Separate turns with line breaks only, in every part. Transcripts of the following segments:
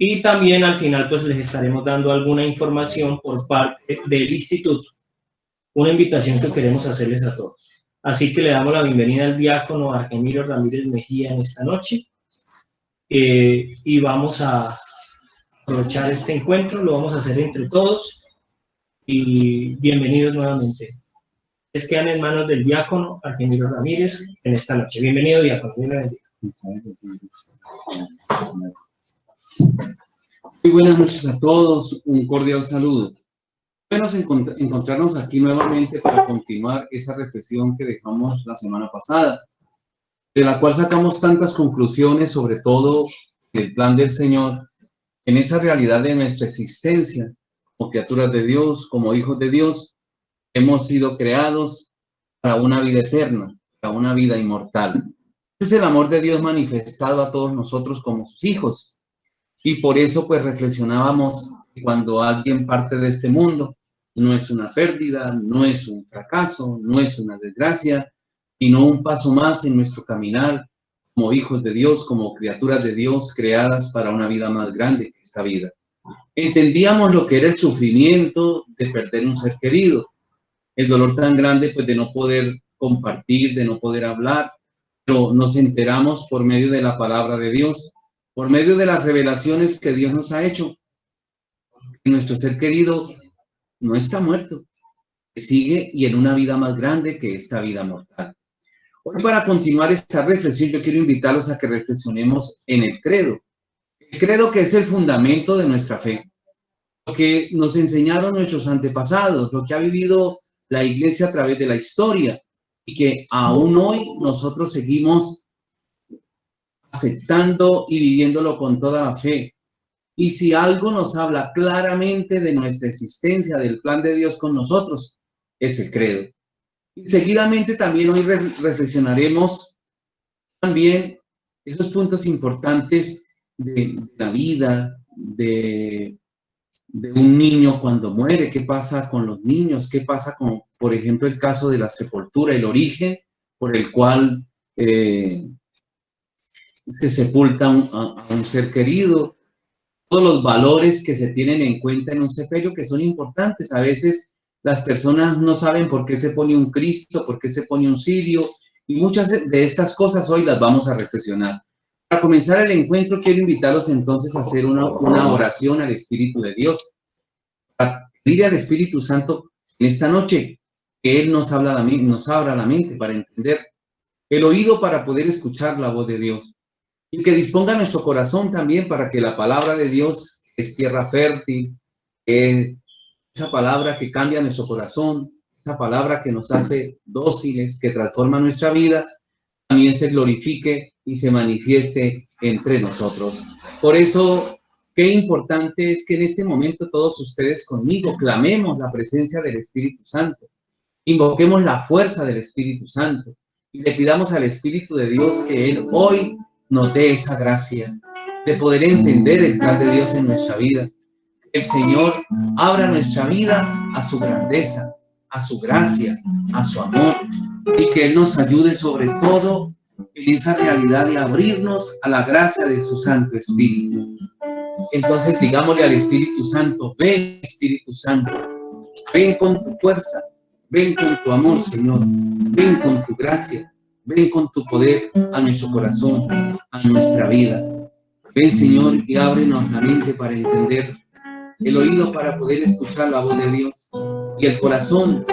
Y también al final pues les estaremos dando alguna información por parte del instituto, una invitación que queremos hacerles a todos. Así que le damos la bienvenida al diácono Argemiro Ramírez Mejía en esta noche y vamos a aprovechar este encuentro, lo vamos a hacer entre todos y bienvenidos nuevamente. Les quedan en manos del diácono Argemiro Ramírez en esta noche. Bienvenido, diácono. Bienvenido.
Muy buenas noches a todos, un cordial saludo. Bueno, encontrarnos aquí nuevamente para continuar esa reflexión que dejamos la semana pasada, de la cual sacamos tantas conclusiones, sobre todo del plan del Señor, en esa realidad de nuestra existencia como criaturas de Dios, como hijos de Dios. Hemos sido creados para una vida eterna, para una vida inmortal. Ese es el amor de Dios manifestado a todos nosotros como sus hijos. Y por eso pues reflexionábamos que cuando alguien parte de este mundo, no es una pérdida, no es un fracaso, no es una desgracia, sino un paso más en nuestro caminar como hijos de Dios, como criaturas de Dios creadas para una vida más grande que esta vida. Entendíamos lo que era el sufrimiento de perder un ser querido, el dolor tan grande pues de no poder compartir, de no poder hablar, pero nos enteramos por medio de la palabra de Dios, por medio de las revelaciones que Dios nos ha hecho, que nuestro ser querido no está muerto, sigue y en una vida más grande que esta vida mortal. Hoy, para continuar esta reflexión, yo quiero invitarlos a que reflexionemos en el credo. El credo, que es el fundamento de nuestra fe, lo que nos enseñaron nuestros antepasados, lo que ha vivido la Iglesia a través de la historia y que aún hoy nosotros seguimos aceptando y viviéndolo con toda la fe. Y si algo nos habla claramente de nuestra existencia, del plan de Dios con nosotros, es el credo. Y seguidamente también hoy reflexionaremos también esos puntos importantes de la vida, de un niño cuando muere, qué pasa con los niños, qué pasa con, por ejemplo, el caso de la sepultura, el origen por el cual se sepulta a un ser querido, todos los valores que se tienen en cuenta en un sepelio que son importantes. A veces las personas no saben por qué se pone un Cristo, por qué se pone un cirio, y muchas de estas cosas hoy las vamos a reflexionar. Para comenzar el encuentro, quiero invitarlos entonces a hacer una oración al Espíritu de Dios, para pedir al Espíritu Santo en esta noche que Él nos abra la mente para entender, el oído para poder escuchar la voz de Dios, y que disponga nuestro corazón también para que la palabra de Dios, que es tierra fértil, esa palabra que cambia nuestro corazón, esa palabra que nos hace dóciles, que transforma nuestra vida, también se glorifique y se manifieste entre nosotros. Por eso, qué importante es que en este momento todos ustedes conmigo clamemos la presencia del Espíritu Santo, invoquemos la fuerza del Espíritu Santo y le pidamos al Espíritu de Dios que Él hoy nos dé esa gracia de poder entender el plan de Dios en nuestra vida. El Señor abra nuestra vida a su grandeza, a su gracia, a su amor, y que Él nos ayude sobre todo en esa realidad de abrirnos a la gracia de su Santo Espíritu. Entonces digámosle al Espíritu Santo: ven, Espíritu Santo, ven con tu fuerza, ven con tu amor, Señor, ven con tu gracia, ven con tu poder a nuestro corazón, a nuestra vida. Ven, Señor, y ábrenos la mente para entender, el oído para poder escuchar la voz de Dios y el corazón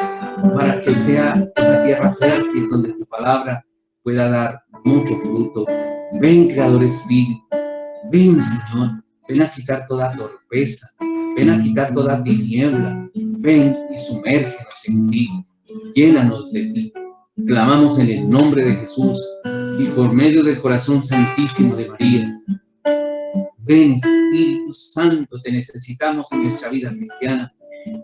para que sea esa tierra fértil donde tu palabra pueda dar mucho fruto. Ven, Creador Espíritu, ven, Señor, ven a quitar toda torpeza, ven a quitar toda tiniebla, ven y sumérgenos en ti, llénanos de ti. Clamamos en el nombre de Jesús y por medio del corazón santísimo de María. Ven, Espíritu Santo, te necesitamos en nuestra vida cristiana,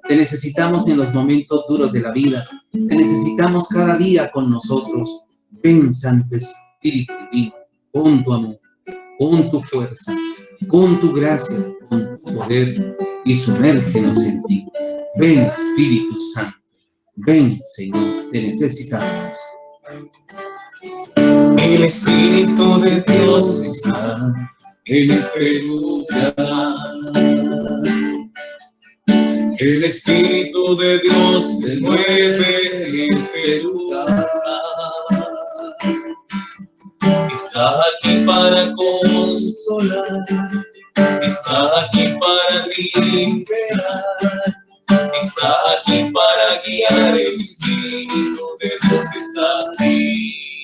te necesitamos en los momentos duros de la vida, te necesitamos cada día con nosotros. Ven, Santo Espíritu divino, con tu amor, con tu fuerza, con tu gracia, con tu poder, y sumérgenos en ti. Ven, Espíritu Santo, ven, Señor, te necesitamos.
El Espíritu de Dios está en este lugar. El Espíritu de Dios se mueve en este lugar. Está aquí para consolar, está aquí para liberar, está aquí para guiar. El Espíritu de Dios está aquí.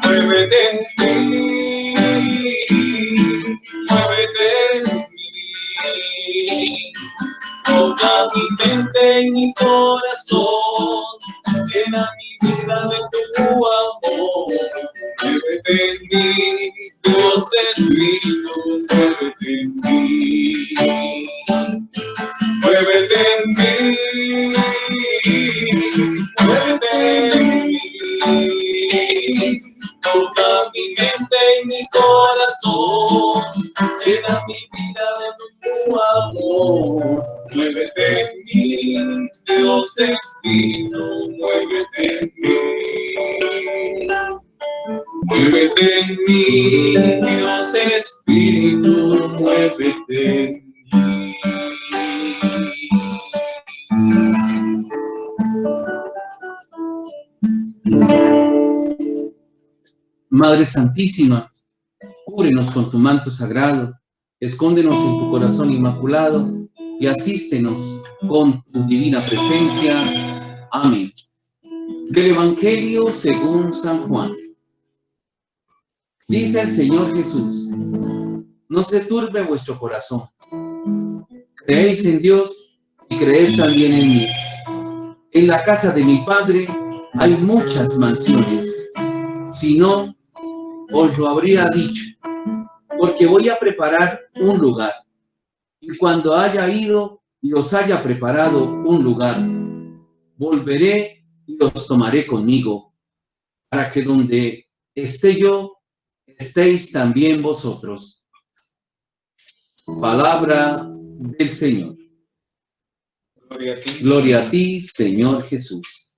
Muévete en mí, muévete en mí. Toca mi mente y mi corazón, llena mi vida de tu amor. Muévete en mí, Dios Espíritu, muévete en mí. Muévete en mí, muévete en mí. Toca mi mente y mi corazón, llena mi vida de tu amor. Muévete en mí, Dios Espíritu, muévete en mí. Muévete en mí, Dios Espíritu, muévete en mí.
Madre Santísima, cúbrenos con tu manto sagrado, escóndenos en tu corazón inmaculado y asístenos con tu divina presencia. Amén. Del Evangelio según San Juan. Dice el Señor Jesús: no se turbe vuestro corazón. Creéis en Dios y creed también en mí. En la casa de mi Padre hay muchas mansiones. Si no, os lo habría dicho, porque voy a preparar un lugar. Y cuando haya ido y os haya preparado un lugar, volveré y os tomaré conmigo, para que donde esté yo, estéis también vosotros. Palabra del Señor. Gloria a ti, Señor Jesús.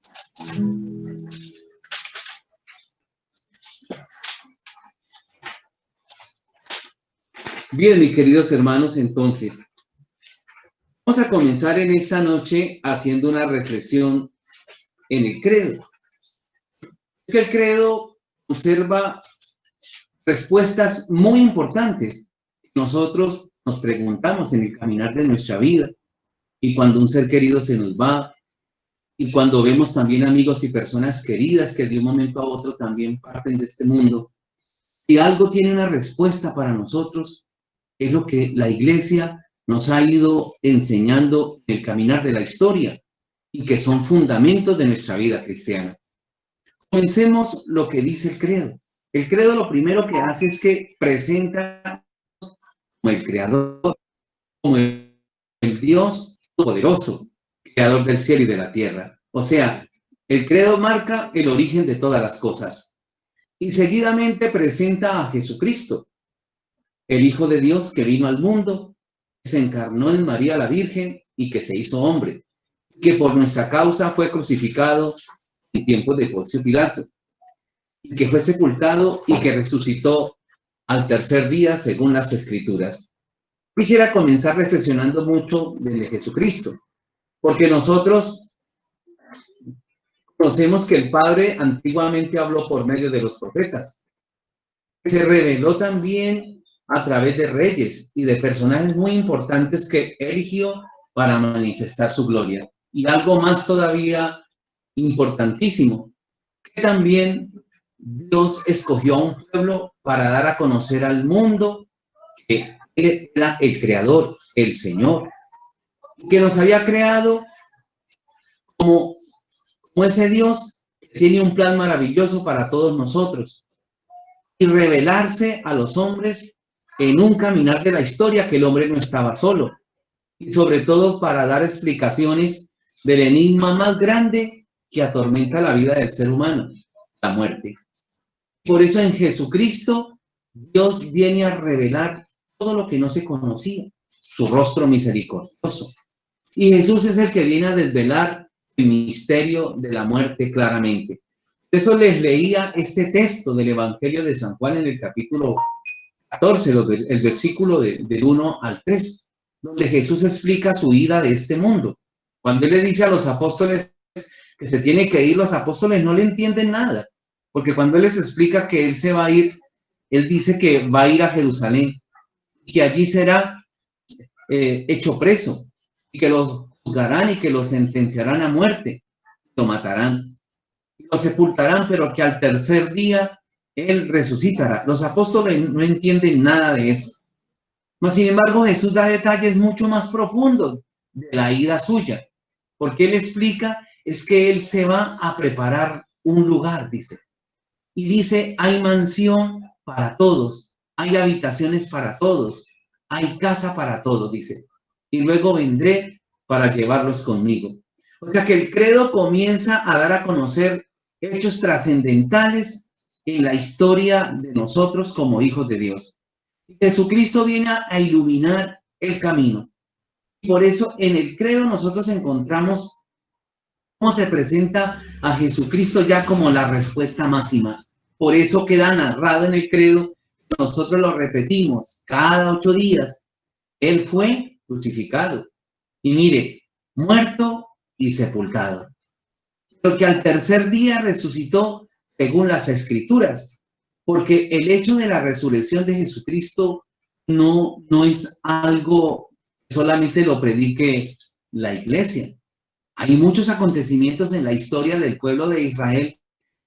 Bien, mis queridos hermanos, entonces, vamos a comenzar en esta noche haciendo una reflexión en el credo. Es que el credo conserva respuestas muy importantes que nosotros nos preguntamos en el caminar de nuestra vida, y cuando un ser querido se nos va, y cuando vemos también amigos y personas queridas que de un momento a otro también parten de este mundo. Si algo tiene una respuesta para nosotros, es lo que la Iglesia nos ha ido enseñando en el caminar de la historia y que son fundamentos de nuestra vida cristiana. Comencemos lo que dice el credo. El credo lo primero que hace es que presenta como el Creador, como el Dios poderoso, Creador del cielo y de la tierra. O sea, el credo marca el origen de todas las cosas. Y seguidamente presenta a Jesucristo, el Hijo de Dios que vino al mundo, que se encarnó en María la Virgen y que se hizo hombre, que por nuestra causa fue crucificado en tiempos de Poncio Pilato, y que fue sepultado y que resucitó al tercer día según las Escrituras. Quisiera comenzar reflexionando mucho de Jesucristo, porque nosotros conocemos que el Padre antiguamente habló por medio de los profetas. Se reveló también a través de reyes y de personajes muy importantes que eligió para manifestar su gloria. Y algo más todavía importantísimo, que también Dios escogió a un pueblo para dar a conocer al mundo que Él era el Creador, el Señor, que nos había creado como ese Dios que tiene un plan maravilloso para todos nosotros y revelarse a los hombres en un caminar de la historia, que el hombre no estaba solo, y sobre todo para dar explicaciones del enigma más grande que atormenta la vida del ser humano, la muerte. Por eso en Jesucristo Dios viene a revelar todo lo que no se conocía, su rostro misericordioso. Y Jesús es el que viene a desvelar el misterio de la muerte claramente. Por eso les leía este texto del Evangelio de San Juan en el capítulo 14, el versículo del 1 al 3. donde Jesús explica su ida de este mundo. Cuando él le dice a los apóstoles que se tiene que ir, los apóstoles no le entienden nada, porque cuando él les explica que él se va a ir, él dice que va a ir a Jerusalén y que allí será hecho preso y que los juzgarán y que los sentenciarán a muerte, lo matarán, lo sepultarán, pero que al tercer día él resucitará. Los apóstoles no entienden nada de eso. Mas, sin embargo, Jesús da detalles mucho más profundos de la ida suya, porque él explica es que él se va a preparar un lugar, dice. Y dice, hay mansión para todos, hay habitaciones para todos, hay casa para todos, dice. Y luego vendré para llevarlos conmigo. O sea que el credo comienza a dar a conocer hechos trascendentales en la historia de nosotros como hijos de Dios. Jesucristo viene a iluminar el camino. Por eso en el credo nosotros encontramos cómo se presenta a Jesucristo ya como la respuesta máxima. Por eso queda narrado en el credo, nosotros lo repetimos cada 8 días. Él fue crucificado y mire, muerto y sepultado. Pero que al tercer día resucitó según las Escrituras, porque el hecho de la resurrección de Jesucristo no es algo que solamente lo predique la iglesia. Hay muchos acontecimientos en la historia del pueblo de Israel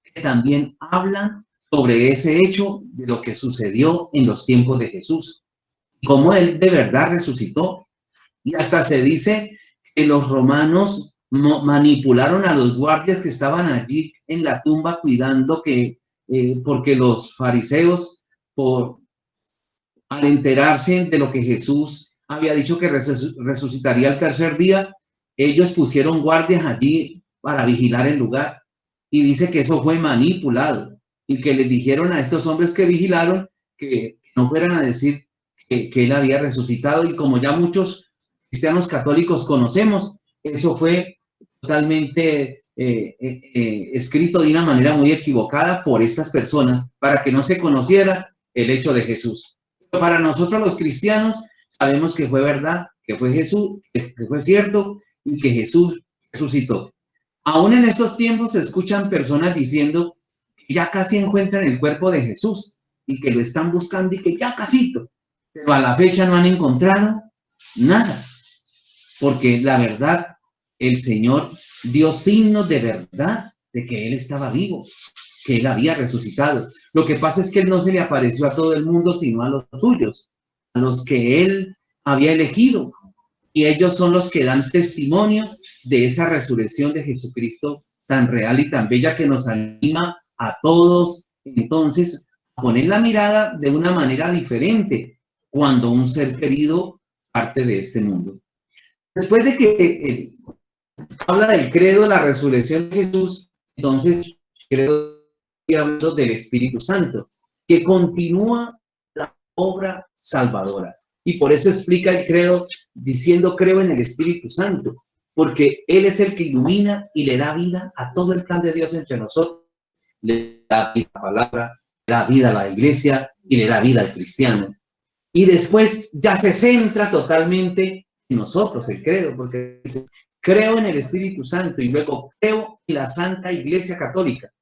que también hablan sobre ese hecho de lo que sucedió en los tiempos de Jesús, cómo él de verdad resucitó. Y hasta se dice que los romanos manipularon a los guardias que estaban allí en la tumba cuidando porque los fariseos, al enterarse de lo que Jesús había dicho que resucitaría el tercer día, ellos pusieron guardias allí para vigilar el lugar. Y dice que eso fue manipulado y que les dijeron a estos hombres que vigilaron que no fueran a decir que él había resucitado. Y como ya muchos cristianos católicos conocemos, eso fue totalmente escrito de una manera muy equivocada por estas personas para que no se conociera el hecho de Jesús. Pero para nosotros los cristianos sabemos que fue verdad, que fue Jesús, que fue cierto y que Jesús resucitó. Aún en estos tiempos se escuchan personas diciendo que ya casi encuentran el cuerpo de Jesús y que lo están buscando y que ya casito, pero a la fecha no han encontrado nada, porque la verdad, el Señor dio signos de verdad de que Él estaba vivo, que Él había resucitado. Lo que pasa es que Él no se le apareció a todo el mundo, sino a los suyos, a los que Él había elegido. Y ellos son los que dan testimonio de esa resurrección de Jesucristo tan real y tan bella que nos anima a todos entonces a poner la mirada de una manera diferente cuando un ser querido parte de este mundo. Después de que habla del credo, la resurrección de Jesús, entonces credo del Espíritu Santo, que continúa la obra salvadora. Y por eso explica el credo diciendo creo en el Espíritu Santo, porque Él es el que ilumina y le da vida a todo el plan de Dios entre nosotros. Le da vida a la palabra, le da vida a la iglesia y le da vida al cristiano. Y después ya se centra totalmente en nosotros el credo, porque dice, creo en el Espíritu Santo y luego creo en la Santa Iglesia Católica.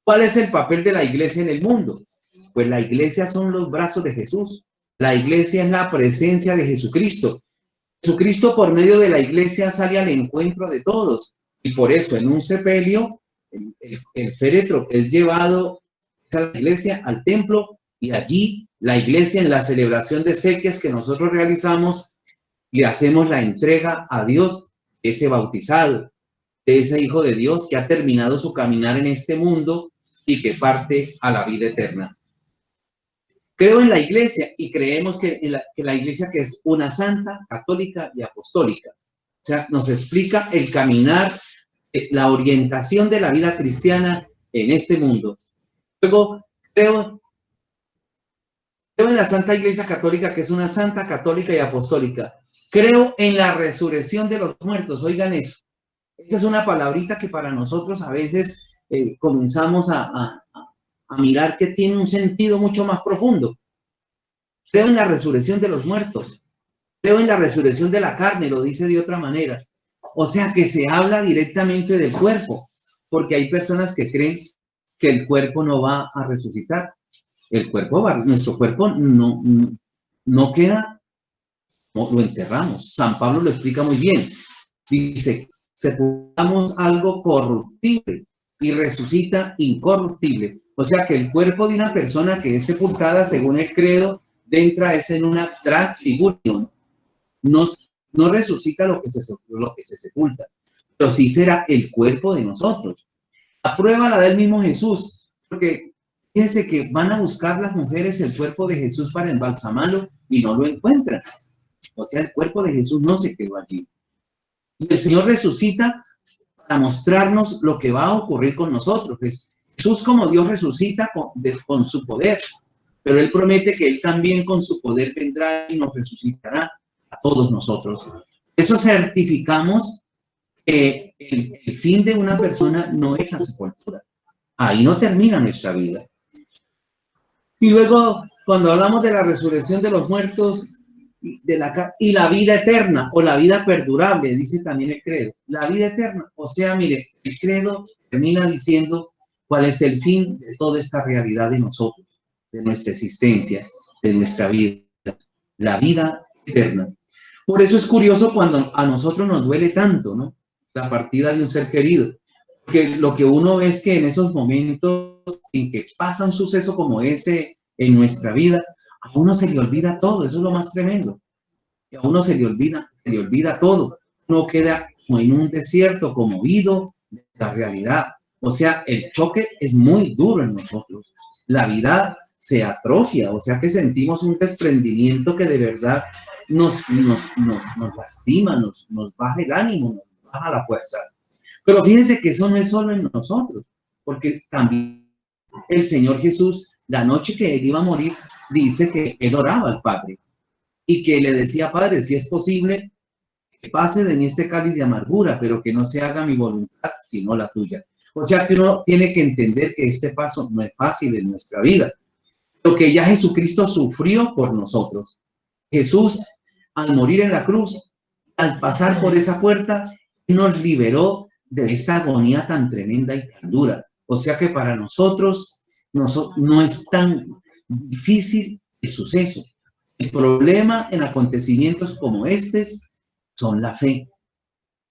¿Cuál es el papel de la iglesia en el mundo? Pues la iglesia son los brazos de Jesús. La iglesia es la presencia de Jesucristo. Jesucristo por medio de la iglesia sale al encuentro de todos. Y por eso en un sepelio, el féretro es llevado a la iglesia, al templo, y allí la iglesia en la celebración de exequias que nosotros realizamos, le hacemos la entrega a Dios, ese bautizado, de ese Hijo de Dios que ha terminado su caminar en este mundo y que parte a la vida eterna. Creo en la iglesia y creemos que la iglesia que es una santa, católica y apostólica. O sea, nos explica el caminar, la orientación de la vida cristiana en este mundo. Luego, creo en la Santa Iglesia Católica, que es una santa, católica y apostólica. Creo en la resurrección de los muertos. Oigan eso. Esta es una palabrita que para nosotros a veces comenzamos a mirar que tiene un sentido mucho más profundo. Creo en la resurrección de los muertos. Creo en la resurrección de la carne, lo dice de otra manera. O sea que se habla directamente del cuerpo, porque hay personas que creen que el cuerpo no va a resucitar. El cuerpo va, nuestro cuerpo no queda, no, lo enterramos. San Pablo lo explica muy bien. Dice, sepultamos algo corruptible y resucita incorruptible. O sea que el cuerpo de una persona que es sepultada, según el credo, entra es en una transfiguración. No resucita lo que se sepulta, pero sí será el cuerpo de nosotros. La prueba la da el mismo Jesús, porque fíjense que van a buscar las mujeres el cuerpo de Jesús para embalsamarlo y no lo encuentran. O sea, el cuerpo de Jesús no se quedó allí. Y el Señor resucita para mostrarnos lo que va a ocurrir con nosotros. Jesús como Dios resucita con su poder, pero Él promete que Él también con su poder vendrá y nos resucitará a todos nosotros. Eso certificamos que el fin de una persona no es la sepultura. Ahí no termina nuestra vida. Y luego, cuando hablamos de la resurrección de los muertos y la vida eterna o la vida perdurable, dice también el credo, la vida eterna. O sea, mire, el credo termina diciendo cuál es el fin de toda esta realidad de nosotros, de nuestra existencia, de nuestra vida, la vida eterna. Por eso es curioso cuando a nosotros nos duele tanto, ¿no? La partida de un ser querido. Porque lo que uno ve es que en esos momentos en que pasa un suceso como ese en nuestra vida, a uno se le olvida todo, eso es lo más tremendo. Y a uno se le olvida todo. Uno queda como en un desierto, conmovido de la realidad. O sea, el choque es muy duro en nosotros. La vida se atrofia, o sea que sentimos un desprendimiento que de verdad nos lastima, nos baja el ánimo, nos baja la fuerza. Pero fíjense que eso no es solo en nosotros, porque también el Señor Jesús, la noche que Él iba a morir, dice que Él oraba al Padre y que le decía, Padre, si es posible, que pase de mí este cáliz de amargura, pero que no se haga mi voluntad, sino la tuya. O sea que uno tiene que entender que este paso no es fácil en nuestra vida, lo que ya Jesucristo sufrió por nosotros. Jesús, al morir en la cruz, al pasar por esa puerta, nos liberó de esta agonía tan tremenda y tan dura. O sea que para nosotros no es tan difícil el suceso. El problema en acontecimientos como estos son la fe,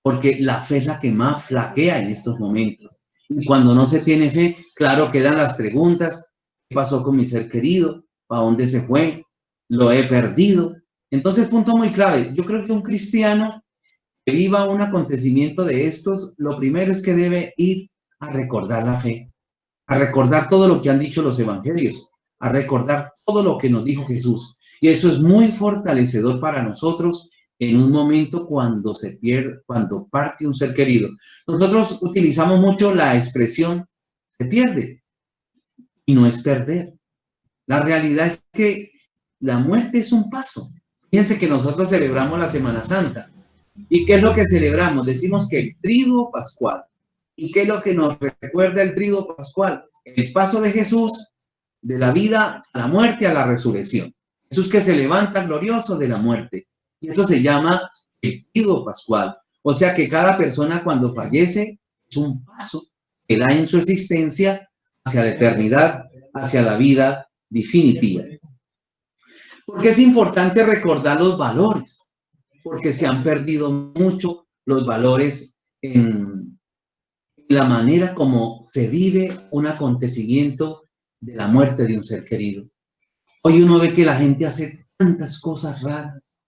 porque la fe es la que más flaquea en estos momentos. Y cuando no se tiene fe, claro, quedan las preguntas: ¿qué pasó con mi ser querido? ¿A dónde se fue? ¿Lo he perdido? Entonces, punto muy clave. Yo creo que un cristiano que viva un acontecimiento de estos, lo primero es que debe ir a recordar la fe, a recordar todo lo que han dicho los evangelios, a recordar todo lo que nos dijo Jesús. Y eso es muy fortalecedor para nosotros en un momento cuando se pierde, cuando parte un ser querido. Nosotros utilizamos mucho la expresión se pierde, y no es perder. La realidad es que la muerte es un paso. Fíjense que nosotros celebramos la Semana Santa. ¿Y qué es lo que celebramos? Decimos que el triduo pascual. ¿Y qué es lo que nos recuerda el triduo pascual? El paso de Jesús de la vida a la muerte a la resurrección. Jesús que se levanta glorioso de la muerte. Y eso se llama el triduo pascual. O sea que cada persona cuando fallece es un paso que da en su existencia hacia la eternidad, hacia la vida definitiva. Porque es importante recordar los valores, porque se han perdido mucho los valores en la manera como se vive un acontecimiento de la muerte de un ser querido. Hoy uno ve que la gente hace tantas cosas raras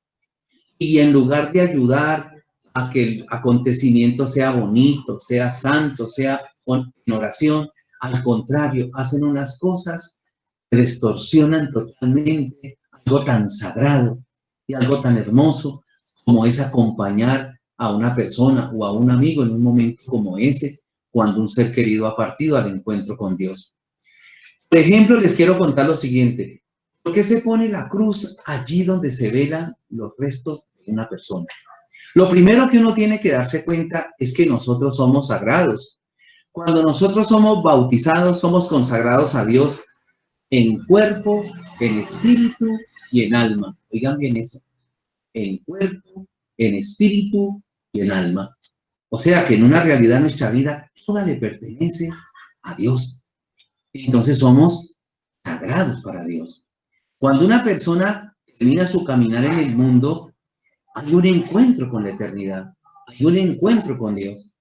y en lugar de ayudar a que el acontecimiento sea bonito, sea santo, sea en oración, al contrario, hacen unas cosas que distorsionan totalmente algo tan sagrado y algo tan hermoso como es acompañar a una persona o a un amigo en un momento como ese, cuando un ser querido ha partido al encuentro con Dios. Por ejemplo, les quiero contar lo siguiente. ¿Por qué se pone la cruz allí donde se velan los restos de una persona? Lo primero que uno tiene que darse cuenta es que nosotros somos sagrados. Cuando nosotros somos bautizados, somos consagrados a Dios en cuerpo, en espíritu y en alma. Oigan bien eso. en cuerpo, en espíritu y en alma. O sea que en una realidad nuestra vida toda le pertenece a Dios. Entonces somos sagrados para Dios. Cuando una persona termina su caminar en el mundo, hay un encuentro con la eternidad, hay un encuentro con Dios.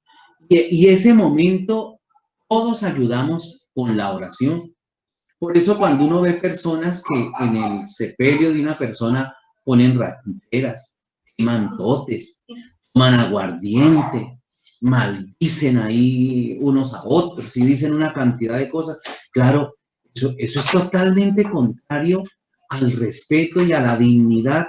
Y ese momento todos ayudamos con la oración. Por eso cuando uno ve personas que en el sepelio de una persona ponen rancheras, queman totes, toman aguardiente, maldicen ahí unos a otros y dicen una cantidad de cosas. Claro, eso es totalmente contrario al respeto y a la dignidad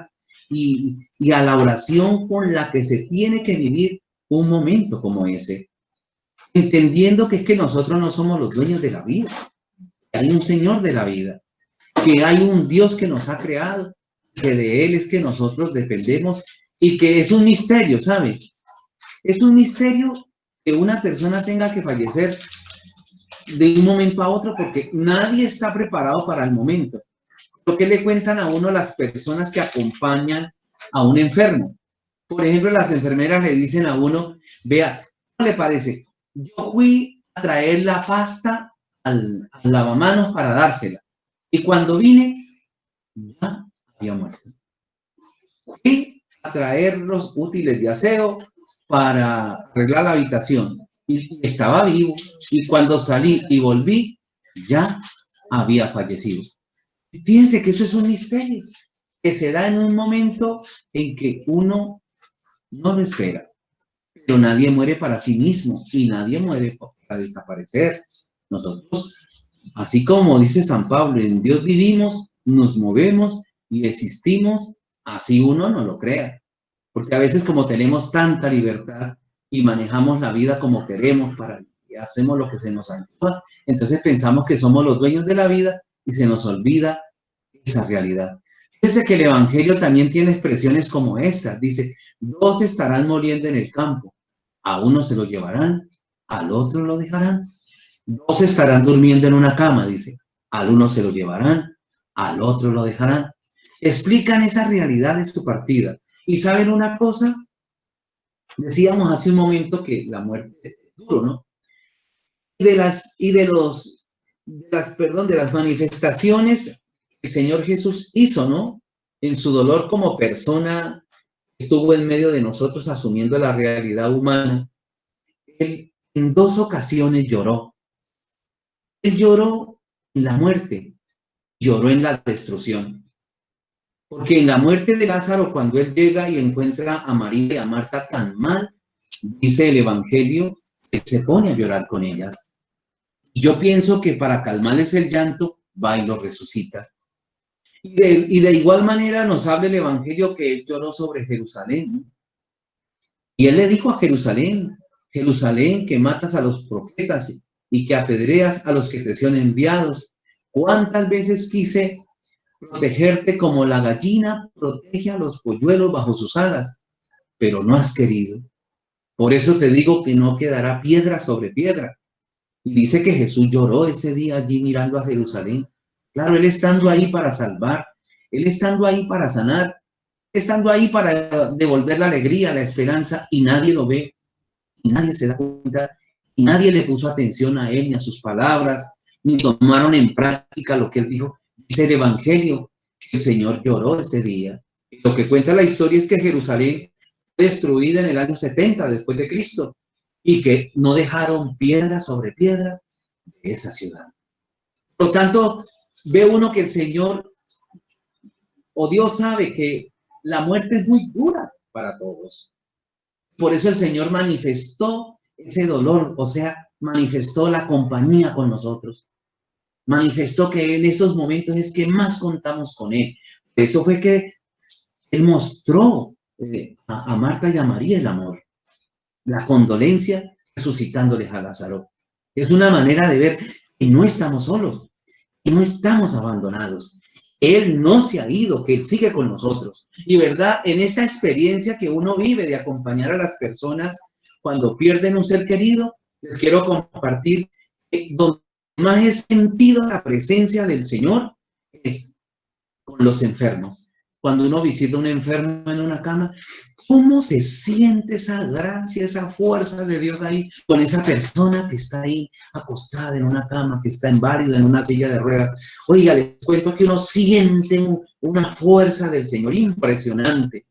y a la oración con la que se tiene que vivir un momento como ese. Entendiendo que es que nosotros no somos los dueños de la vida, que hay un Señor de la vida, que hay un Dios que nos ha creado, que de Él es que nosotros dependemos y que es un misterio, ¿sabe? Es un misterio que una persona tenga que fallecer de un momento a otro porque nadie está preparado para el momento. Lo que le cuentan a uno las personas que acompañan a un enfermo. Por ejemplo, las enfermeras le dicen a uno, vea, ¿cómo le parece? Yo fui a traer la pasta al lavamanos para dársela. Y cuando vine, ya había muerto. Fui a traer los útiles de aseo para arreglar la habitación. Y estaba vivo. Y cuando salí y volví, ya había fallecido. Fíjense que eso es un misterio que se da en un momento en que uno no lo espera. Pero nadie muere para sí mismo y nadie muere para desaparecer. Nosotros, así como dice San Pablo, en Dios vivimos, nos movemos y existimos, así uno no lo crea. Porque a veces como tenemos tanta libertad y manejamos la vida como queremos, y hacemos lo que se nos antoja, entonces pensamos que somos los dueños de la vida y se nos olvida esa realidad. Fíjense que el Evangelio también tiene expresiones como estas. Dice, dos estarán muriendo en el campo. A uno se lo llevarán, al otro lo dejarán. Dos estarán durmiendo en una cama, dice. Al uno se lo llevarán, al otro lo dejarán. Explican esa realidad de su partida. ¿Y saben una cosa? Decíamos hace un momento que la muerte es duro, ¿no? De las manifestaciones que el Señor Jesús hizo, ¿no? En su dolor como persona, estuvo en medio de nosotros asumiendo la realidad humana. Él en dos ocasiones lloró. Él lloró en la muerte, lloró en la destrucción. Porque en la muerte de Lázaro, cuando él llega y encuentra a María y a Marta tan mal, dice el Evangelio, él se pone a llorar con ellas. Y yo pienso que para calmarles el llanto, va y lo resucita. Y de igual manera nos habla el Evangelio que él lloró sobre Jerusalén, ¿no? Y él le dijo a Jerusalén, Jerusalén, que matas a los profetas y que apedreas a los que te son enviados. ¿Cuántas veces quise protegerte como la gallina protege a los polluelos bajo sus alas? Pero no has querido. Por eso te digo que no quedará piedra sobre piedra. Y dice que Jesús lloró ese día allí mirando a Jerusalén. Claro, él estando ahí para salvar, él estando ahí para sanar, estando ahí para devolver la alegría, la esperanza, y nadie lo ve, y nadie se da cuenta, y nadie le puso atención a él ni a sus palabras, ni tomaron en práctica lo que él dijo. Dice el Evangelio que el Señor lloró ese día. Y lo que cuenta la historia es que Jerusalén fue destruida en el año 70 después de Cristo, y que no dejaron piedra sobre piedra de esa ciudad. Por lo tanto, ve uno que el Señor o Dios sabe que la muerte es muy dura para todos. Por eso el Señor manifestó ese dolor, o sea, manifestó la compañía con nosotros. Manifestó que en esos momentos es que más contamos con Él. Eso fue que Él mostró a Marta y a María el amor, la condolencia, resucitándoles a Lázaro. Es una manera de ver que no estamos solos, que no estamos abandonados. Él no se ha ido, que Él sigue con nosotros. Y verdad, en esa experiencia que uno vive de acompañar a las personas cuando pierden un ser querido, les quiero compartir donde más he sentido la presencia del Señor es con los enfermos. cuando uno visita a un enfermo en una cama, ¿cómo se siente esa gracia, esa fuerza de Dios ahí con esa persona que está ahí acostada en una cama, que está inválida en una silla de ruedas? Oiga, les cuento que uno siente una fuerza del Señor impresionante.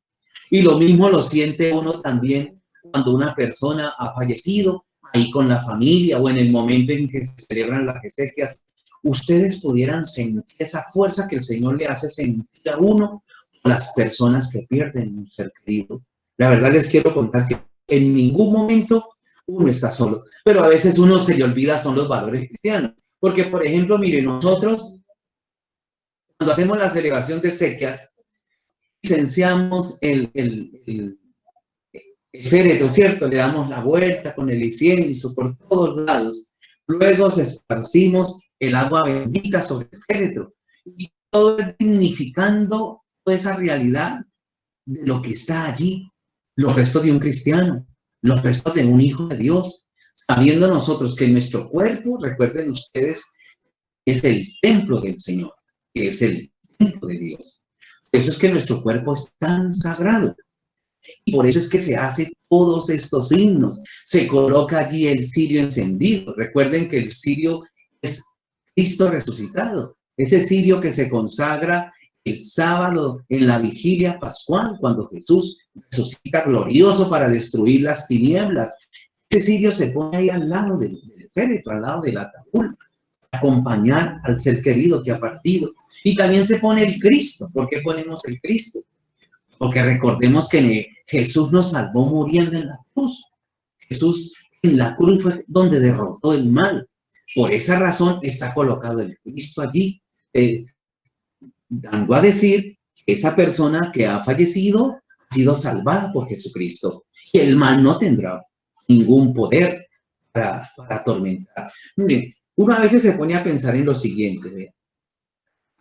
Y lo mismo lo siente uno también cuando una persona ha fallecido, ahí con la familia o en el momento en que se celebran las exequias. Ustedes pudieran sentir esa fuerza que el Señor le hace sentir a uno, las personas que pierden un ser querido. La verdad les quiero contar que en ningún momento uno está solo, pero a veces uno se le olvida son los valores cristianos. Porque, por ejemplo, miren, nosotros cuando hacemos la celebración de exequias, licenciamos el féretro, ¿cierto? Le damos la vuelta con el incienso por todos lados. Luego esparcimos el agua bendita sobre el féretro. Y todo es dignificando toda esa realidad de lo que está allí. Los restos de un cristiano, los restos de un hijo de Dios. Sabiendo nosotros que nuestro cuerpo, recuerden ustedes, es el templo del Señor, que es el templo de Dios. Por eso es que nuestro cuerpo es tan sagrado. Y por eso es que se hace todos estos himnos. Se coloca allí el cirio encendido. Recuerden que el cirio es Cristo resucitado. Este cirio que se consagra el sábado en la vigilia pascual, cuando Jesús resucita glorioso para destruir las tinieblas. Ese cirio se pone ahí al lado del féretro, al lado del ataúd, para acompañar al ser querido que ha partido. Y también se pone el Cristo. ¿Por qué ponemos el Cristo? Porque recordemos que Jesús nos salvó muriendo en la cruz. Jesús en la cruz fue donde derrotó el mal. Por esa razón está colocado el Cristo allí, dando a decir que esa persona que ha fallecido ha sido salvada por Jesucristo. Y el mal no tendrá ningún poder para atormentar. Miren, uno a veces se pone a pensar en lo siguiente, ¿ve?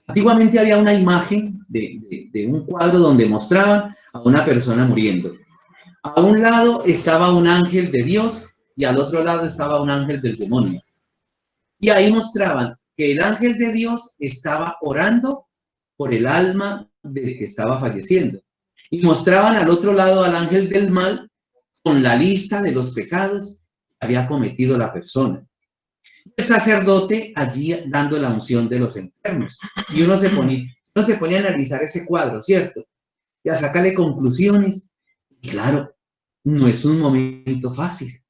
Antiguamente había una imagen de un cuadro donde mostraban a una persona muriendo. A un lado estaba un ángel de Dios y al otro lado estaba un ángel del demonio. Y ahí mostraban que el ángel de Dios estaba orando por el alma del que estaba falleciendo. Y mostraban al otro lado al ángel del mal con la lista de los pecados que había cometido la persona. El sacerdote allí dando la unción de los enfermos. Y uno se pone a analizar ese cuadro, ¿cierto? Y a sacarle conclusiones. Y claro, no es un momento fácil.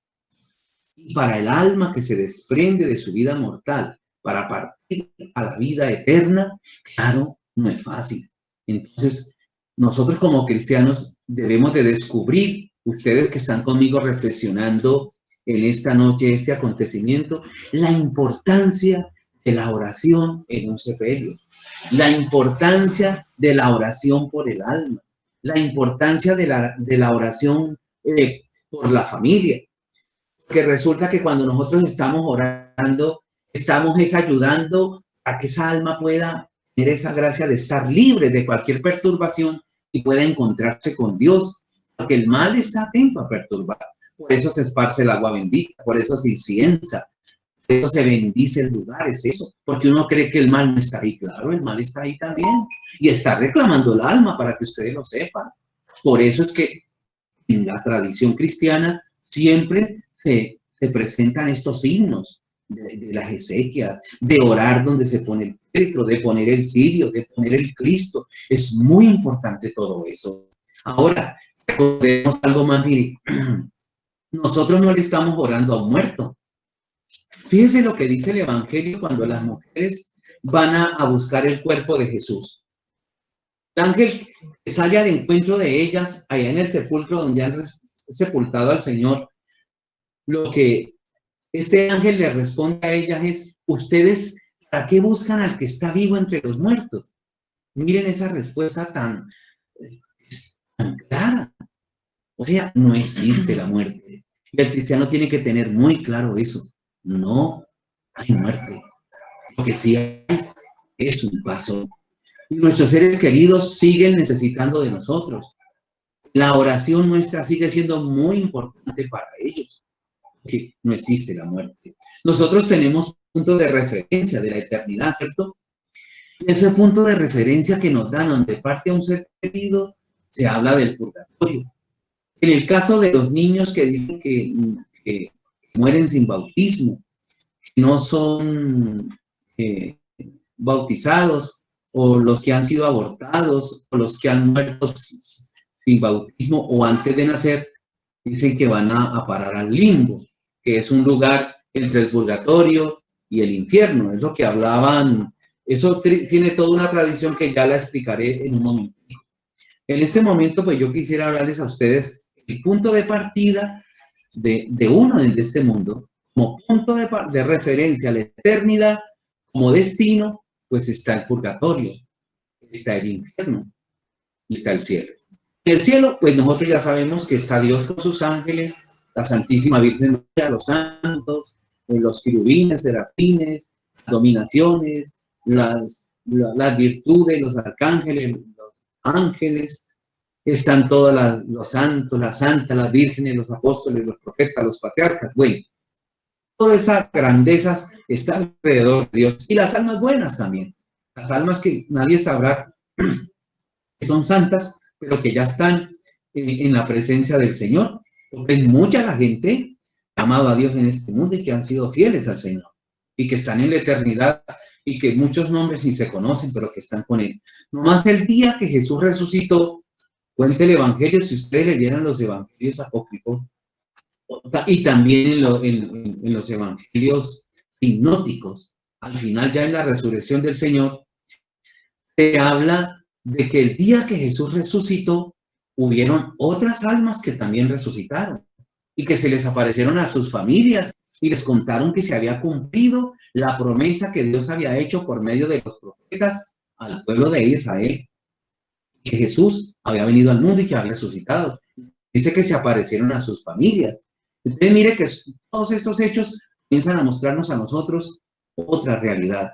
Y para el alma que se desprende de su vida mortal para partir a la vida eterna, claro, no es fácil. Entonces, nosotros como cristianos debemos de descubrir, ustedes que están conmigo reflexionando en esta noche, este acontecimiento, la importancia de la oración en un sepelio, la importancia de la oración por el alma, la importancia de la oración por la familia, que resulta que cuando nosotros estamos orando, estamos ayudando a que esa alma pueda tener esa gracia de estar libre de cualquier perturbación y pueda encontrarse con Dios, porque el mal está atento a perturbar. Por eso se esparce el agua bendita, por eso se inciensa, por eso se bendice el lugar, es eso, porque uno cree que el mal no está ahí. Claro, el mal está ahí también y está reclamando el alma, para que ustedes lo sepan. Por eso es que en la tradición cristiana siempre se presentan estos signos de las exequias, de orar donde se pone el féretro, de poner el cirio, de poner el Cristo. Es muy importante todo eso. Ahora, recordemos algo más, mire. Nosotros no le estamos orando a un muerto. Fíjense lo que dice el Evangelio cuando las mujeres van a buscar el cuerpo de Jesús. El ángel sale al encuentro de ellas allá en el sepulcro donde han sepultado al Señor. Lo que este ángel le responde a ellas es: ¿ustedes para qué buscan al que está vivo entre los muertos? Miren esa respuesta tan clara. O sea, no existe la muerte. Y el cristiano tiene que tener muy claro eso. No hay muerte. Lo que sí hay es un paso. Y nuestros seres queridos siguen necesitando de nosotros. La oración nuestra sigue siendo muy importante para ellos, porque no existe la muerte. Nosotros tenemos punto de referencia de la eternidad, ¿cierto? Ese punto de referencia que nos dan, donde parte a un ser querido, se habla del purgatorio. En el caso de los niños que dicen que mueren sin bautismo, que no son bautizados, o los que han sido abortados, o los que han muerto sin bautismo o antes de nacer, dicen que van a parar al limbo, que es un lugar entre el purgatorio y el infierno. Es lo que hablaban. Eso tiene toda una tradición que ya la explicaré en un momento. En este momento, pues yo quisiera hablarles a ustedes el punto de partida de uno de este mundo, como punto de referencia a la eternidad, como destino, pues está el purgatorio, está el infierno y está el cielo. En el cielo, pues nosotros ya sabemos que está Dios con sus ángeles, la Santísima Virgen María, los santos, los querubines, serafines, las dominaciones, las virtudes, los arcángeles, los ángeles, están todos los santos, las santas, las vírgenes, los apóstoles, los profetas, los patriarcas. Bueno, todas esas grandezas están alrededor de Dios. Y las almas buenas también. Las almas que nadie sabrá que son santas, pero que ya están en la presencia del Señor. Porque es mucha la gente que ha amado a Dios en este mundo y que han sido fieles al Señor. Y que están en la eternidad y que muchos nombres ni se conocen, pero que están con Él. Nomás el día que Jesús resucitó, cuente el Evangelio, si ustedes leyeran los Evangelios apócrifos, y también en los Evangelios sinópticos, al final ya en la resurrección del Señor, se habla de que el día que Jesús resucitó, hubieron otras almas que también resucitaron y que se les aparecieron a sus familias y les contaron que se había cumplido la promesa que Dios había hecho por medio de los profetas al pueblo de Israel. Que Jesús había venido al mundo y que había resucitado. Dice que se aparecieron a sus familias. Entonces mire que todos estos hechos comienzan a mostrarnos a nosotros otra realidad.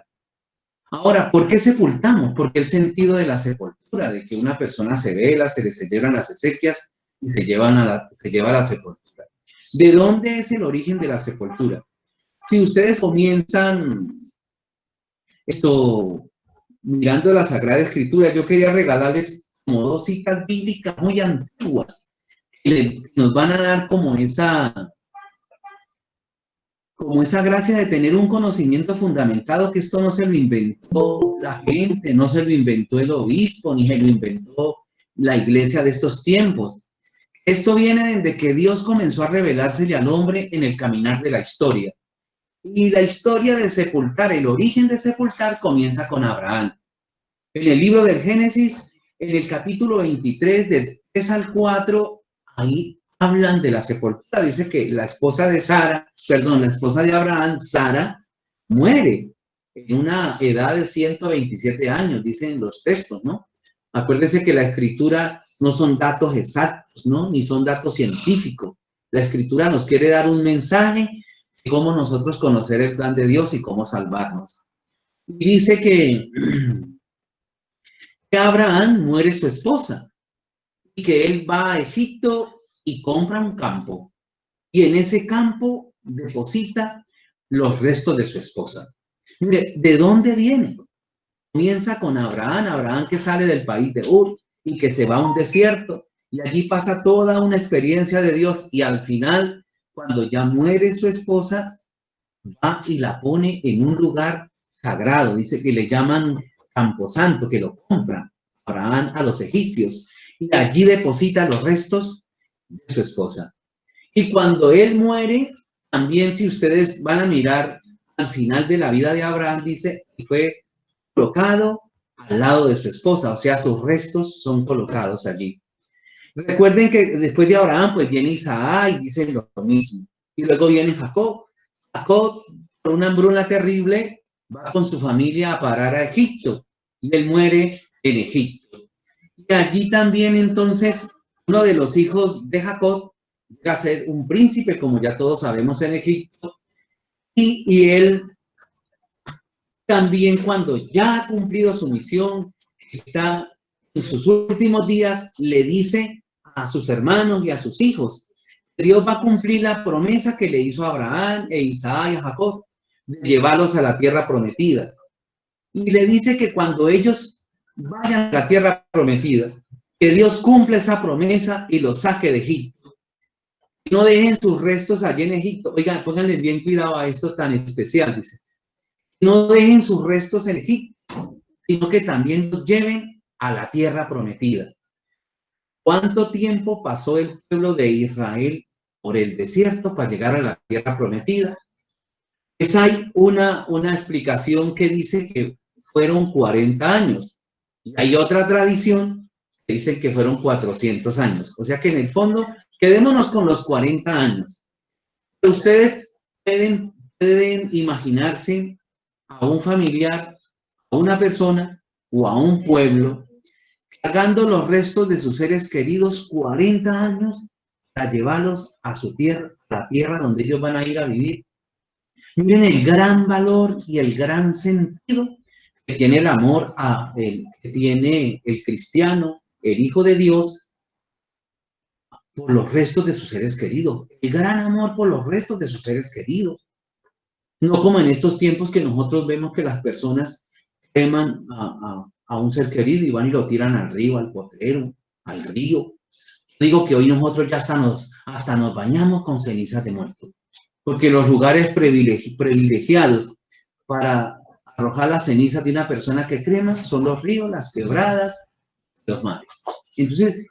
Ahora, ¿por qué sepultamos? Porque el sentido de la sepultura, de que una persona se vela, se le celebran las exequias y se lleva a la sepultura. ¿De dónde es el origen de la sepultura? Si ustedes comienzan mirando la Sagrada Escritura, yo quería regalarles como 2 citas bíblicas muy antiguas que nos van a dar como esa gracia de tener un conocimiento fundamentado, que esto no se lo inventó la gente, no se lo inventó el obispo, ni se lo inventó la iglesia de estos tiempos. Esto viene desde que Dios comenzó a revelársele al hombre en el caminar de la historia. Y la historia de sepultar, el origen de sepultar, comienza con Abraham. En el libro del Génesis, en el capítulo 23, de 3 al 4, ahí hablan de la sepultura. Dice que la esposa de Abraham, Sara, muere en una edad de 127 años, dicen los textos, ¿no? Acuérdense que la escritura no son datos exactos, ¿no? Ni son datos científicos. La escritura nos quiere dar un mensaje de cómo nosotros conocer el plan de Dios y cómo salvarnos. Y dice que Abraham muere su esposa y que él va a Egipto y compra un campo. Y en ese campo deposita los restos de su esposa. Mire, ¿de dónde viene? Comienza con Abraham que sale del país de Ur y que se va a un desierto. Y allí pasa toda una experiencia de Dios. Y al final, cuando ya muere su esposa, va y la pone en un lugar sagrado. Dice que le llaman Camposanto, que lo compran Abraham a los egipcios. Y allí deposita los restos de su esposa. Y cuando él muere, también si ustedes van a mirar al final de la vida de Abraham, dice que fue colocado al lado de su esposa, o sea, sus restos son colocados allí. Recuerden que después de Abraham, pues viene Isaac y dice lo mismo. Y luego viene Jacob. Jacob, por una hambruna terrible, va con su familia a parar a Egipto y él muere en Egipto. Y allí también entonces uno de los hijos de Jacob llega a ser un príncipe, como ya todos sabemos, en Egipto, y él también, cuando ya ha cumplido su misión, está en sus últimos días, le dice a sus hermanos y a sus hijos, Dios va a cumplir la promesa que le hizo a Abraham e Isaac y a Jacob, de llevarlos a la tierra prometida. y le dice que cuando ellos vayan a la tierra prometida, que Dios cumpla esa promesa y los saque de Egipto. No dejen sus restos allí en Egipto. Oigan, pónganle bien cuidado a esto tan especial, dice. No dejen sus restos en Egipto, sino que también los lleven a la tierra prometida. ¿Cuánto tiempo pasó el pueblo de Israel por el desierto para llegar a la tierra prometida? Pues hay una explicación que dice que fueron 40 años. Y hay otra tradición que dice que fueron 400 años. O sea que en el fondo, quedémonos con los 40 años. Pero ustedes pueden imaginarse a un familiar, a una persona o a un pueblo cargando los restos de sus seres queridos 40 años para llevarlos a su tierra, a la tierra donde ellos van a ir a vivir. Miren el gran valor y el gran sentido que tiene el amor que tiene el cristiano, el Hijo de Dios, por los restos de sus seres queridos. El gran amor por los restos de sus seres queridos. No como en estos tiempos que nosotros vemos que las personas queman a un ser querido y van y lo tiran al río, al potrero, al río. Digo que hoy nosotros ya hasta nos bañamos con cenizas de muerto. Porque los lugares privilegiados para arrojar las cenizas de una persona que crema son los ríos, las quebradas, los mares. Entonces,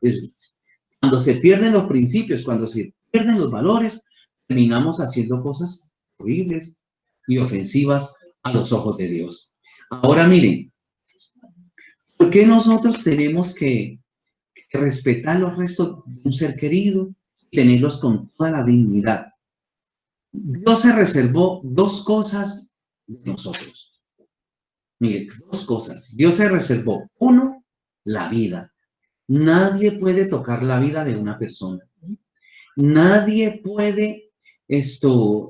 cuando se pierden los principios, cuando se pierden los valores, terminamos haciendo cosas horribles y ofensivas a los ojos de Dios. Ahora miren, ¿por qué nosotros tenemos que respetar los restos de un ser querido y tenerlos con toda la dignidad? Dios se reservó dos cosas de nosotros. Miren, dos cosas. Dios se reservó. Uno, la vida. Nadie puede tocar la vida de una persona. Nadie puede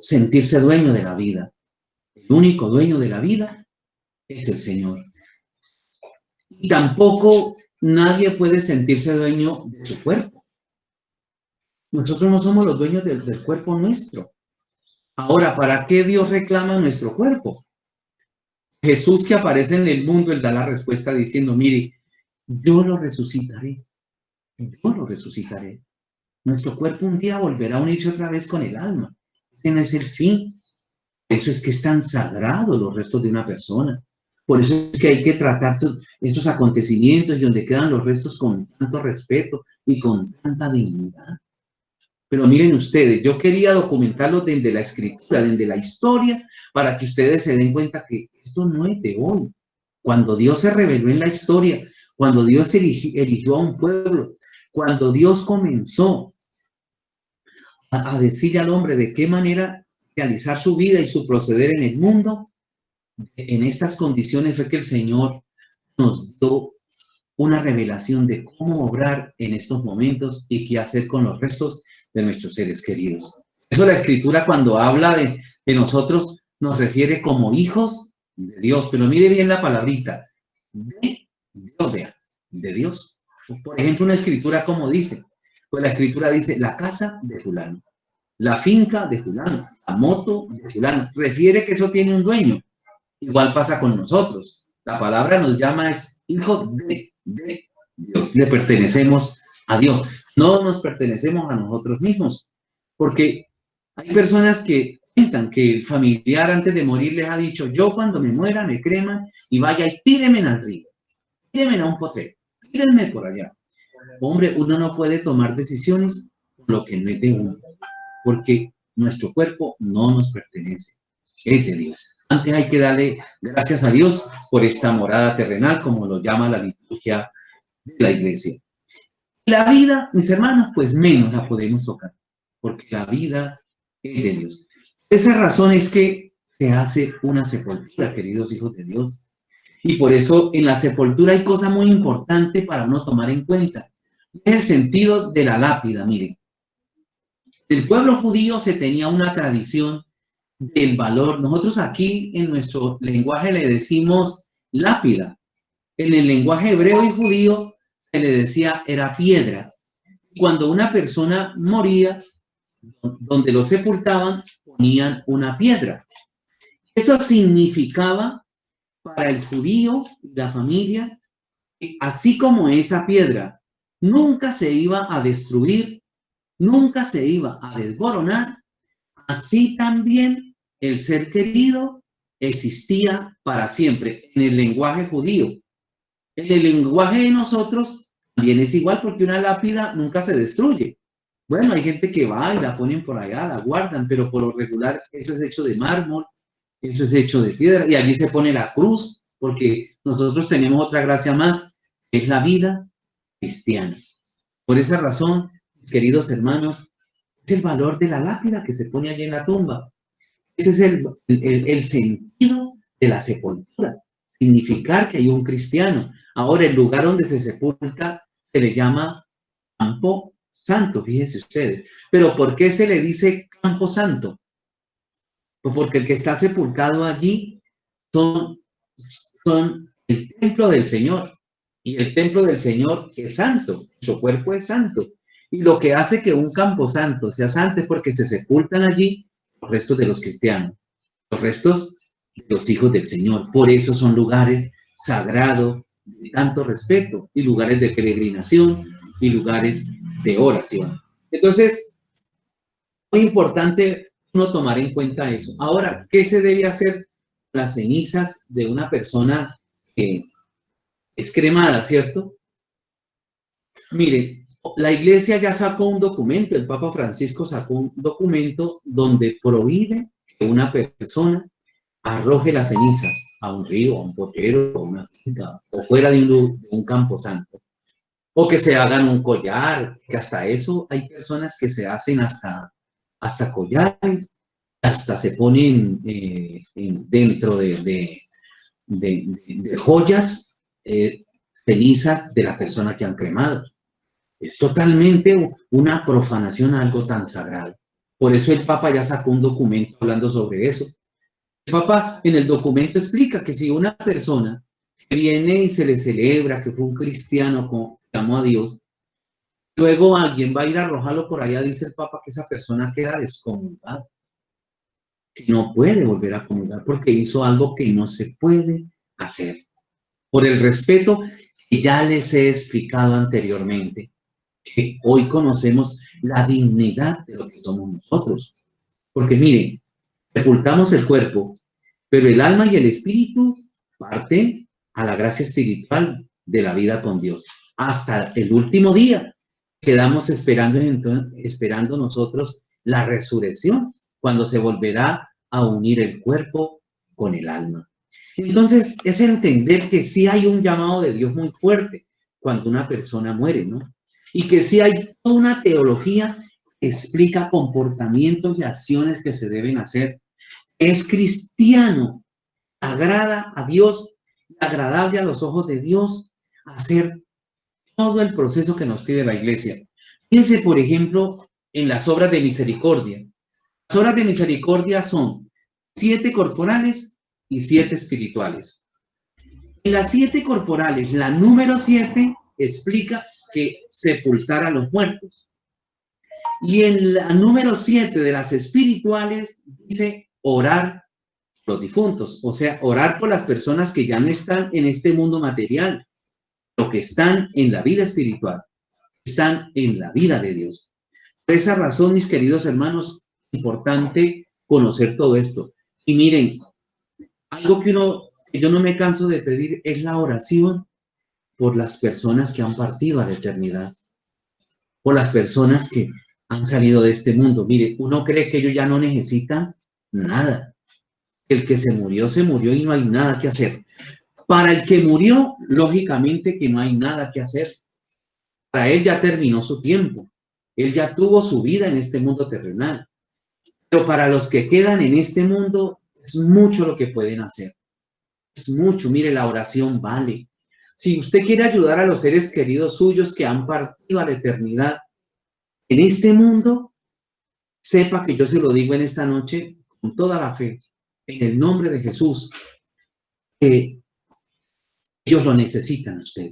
sentirse dueño de la vida. El único dueño de la vida es el Señor. Y tampoco nadie puede sentirse dueño de su cuerpo. Nosotros no somos los dueños del cuerpo nuestro. Ahora, ¿para qué Dios reclama nuestro cuerpo? Jesús que aparece en el mundo, él da la respuesta diciendo, mire, yo lo resucitaré. Yo lo resucitaré. Nuestro cuerpo un día volverá a unirse otra vez con el alma. Ese no es el fin. Eso es que es tan sagrado los restos de una persona. Por eso es que hay que tratar estos acontecimientos y donde quedan los restos con tanto respeto y con tanta dignidad. Pero miren ustedes, yo quería documentarlo desde la escritura, desde la historia, para que ustedes se den cuenta que esto no es de hoy. Cuando Dios se reveló en la historia, cuando Dios eligió a un pueblo, cuando Dios comenzó a decirle al hombre de qué manera realizar su vida y su proceder en el mundo, en estas condiciones fue que el Señor nos dio una revelación de cómo obrar en estos momentos y qué hacer con los restos de nuestros seres queridos. Eso la Escritura cuando habla de nosotros nos refiere como hijos de Dios, pero mire bien la palabrita, de Dios, vea, de Dios. Por ejemplo, una Escritura como dice, pues la Escritura dice la casa de fulano, la finca de fulano, la moto de fulano, refiere que eso tiene un dueño. Igual pasa con nosotros. La palabra nos llama es hijo de Dios. Le pertenecemos a Dios. No nos pertenecemos a nosotros mismos. Porque hay personas que cuentan que el familiar antes de morir les ha dicho, yo cuando me muera me creman y vaya y tírenme al río. Tírenme a un potrero. Tírenme por allá. Hombre, uno no puede tomar decisiones con lo que no es de uno. Porque nuestro cuerpo no nos pertenece. Es de Dios. Antes hay que darle gracias a Dios por esta morada terrenal, como lo llama la liturgia de la iglesia. La vida, mis hermanos, pues menos la podemos tocar, porque la vida es de Dios. Esa razón es que se hace una sepultura, queridos hijos de Dios. Y por eso en la sepultura hay cosas muy importantes para no tomar en cuenta. En el sentido de la lápida, miren. El pueblo judío se tenía una tradición del valor. Nosotros aquí en nuestro lenguaje le decimos lápida. En el lenguaje hebreo y judío se le decía era piedra. Cuando una persona moría, donde lo sepultaban, ponían una piedra. Eso significaba para el judío y la familia, así como esa piedra nunca se iba a destruir, nunca se iba a desboronar, así también el ser querido existía para siempre en el lenguaje judío. En el lenguaje de nosotros también es igual porque una lápida nunca se destruye. Bueno, hay gente que va y la ponen por allá, la guardan, pero por lo regular eso es hecho de mármol, eso es hecho de piedra y allí se pone la cruz porque nosotros tenemos otra gracia más, que es la vida cristiana. Por esa razón, mis queridos hermanos, es el valor de la lápida que se pone allí en la tumba. Ese es el sentido de la sepultura, significar que hay un cristiano. Ahora, el lugar donde se sepulta se le llama Campo Santo, fíjense ustedes. Pero ¿por qué se le dice Campo Santo? Pues porque el que está sepultado allí son el templo del Señor. Y el templo del Señor es santo, su cuerpo es santo. Y lo que hace que un camposanto sea santo es porque se sepultan allí los restos de los cristianos, los restos de los hijos del Señor. Por eso son lugares sagrados, de tanto respeto, y lugares de peregrinación, y lugares de oración. Entonces, muy importante uno tomar en cuenta eso. Ahora, ¿qué se debe hacer con las cenizas de una persona que es cremada, cierto? Mire, la iglesia ya sacó un documento, el Papa Francisco sacó un documento donde prohíbe que una persona arroje las cenizas a un río, a un potero, a una finca, o fuera de un campo santo. O que se hagan un collar, que hasta eso hay personas que se hacen hasta collares, hasta se ponen dentro de joyas, cenizas de la persona que han cremado. Es totalmente una profanación a algo tan sagrado. Por eso el Papa ya sacó un documento hablando sobre eso. El Papa en el documento explica que si una persona que viene y se le celebra que fue un cristiano que amó a Dios, luego alguien va a ir a arrojarlo por allá, dice el Papa que esa persona queda descomulgada, que no puede volver a comulgar porque hizo algo que no se puede hacer. Por el respeto que ya les he explicado anteriormente, que hoy conocemos la dignidad de lo que somos nosotros. Porque miren, sepultamos el cuerpo, pero el alma y el espíritu parten a la gracia espiritual de la vida con Dios. Hasta el último día quedamos esperando nosotros la resurrección, cuando se volverá a unir el cuerpo con el alma. Entonces, es entender que sí hay un llamado de Dios muy fuerte cuando una persona muere, ¿no? Y que sí hay toda una teología que explica comportamientos y acciones que se deben hacer. Es cristiano, agrada a Dios, agradable a los ojos de Dios, hacer todo el proceso que nos pide la iglesia. Fíjense, por ejemplo, en las obras de misericordia. Las obras de misericordia son 7 corporales y 7 espirituales. En las 7 corporales, la número 7 explica que sepultar a los muertos. Y en la número 7 de las espirituales dice orar por los difuntos, o sea, orar por las personas que ya no están en este mundo material, pero que están en la vida espiritual, están en la vida de Dios. Por esa razón, mis queridos hermanos, es importante conocer todo esto. Y miren, algo que yo no me canso de pedir es la oración por las personas que han partido a la eternidad, por las personas que han salido de este mundo. Mire, uno cree que ellos ya no necesitan nada. El que se murió y no hay nada que hacer. Para el que murió, lógicamente que no hay nada que hacer. Para él ya terminó su tiempo. Él ya tuvo su vida en este mundo terrenal. Pero para los que quedan en este mundo, es mucho lo que pueden hacer. Es mucho. Mire, la oración vale. Si usted quiere ayudar a los seres queridos suyos que han partido a la eternidad en este mundo, sepa que yo se lo digo en esta noche con toda la fe, en el nombre de Jesús, que ellos lo necesitan a usted.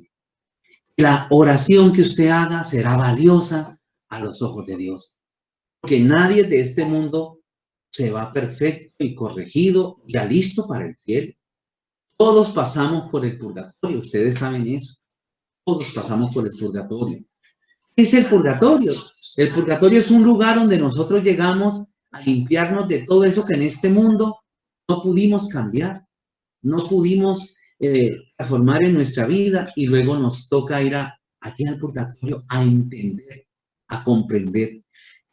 La oración que usted haga será valiosa a los ojos de Dios. Porque nadie de este mundo se va perfecto y corregido, ya listo para el cielo. Todos pasamos por el purgatorio, ustedes saben eso. Todos pasamos por el purgatorio. ¿Qué es el purgatorio? El purgatorio es un lugar donde nosotros llegamos a limpiarnos de todo eso que en este mundo no pudimos cambiar, no pudimos transformar en nuestra vida, y luego nos toca ir allí al purgatorio a entender, a comprender.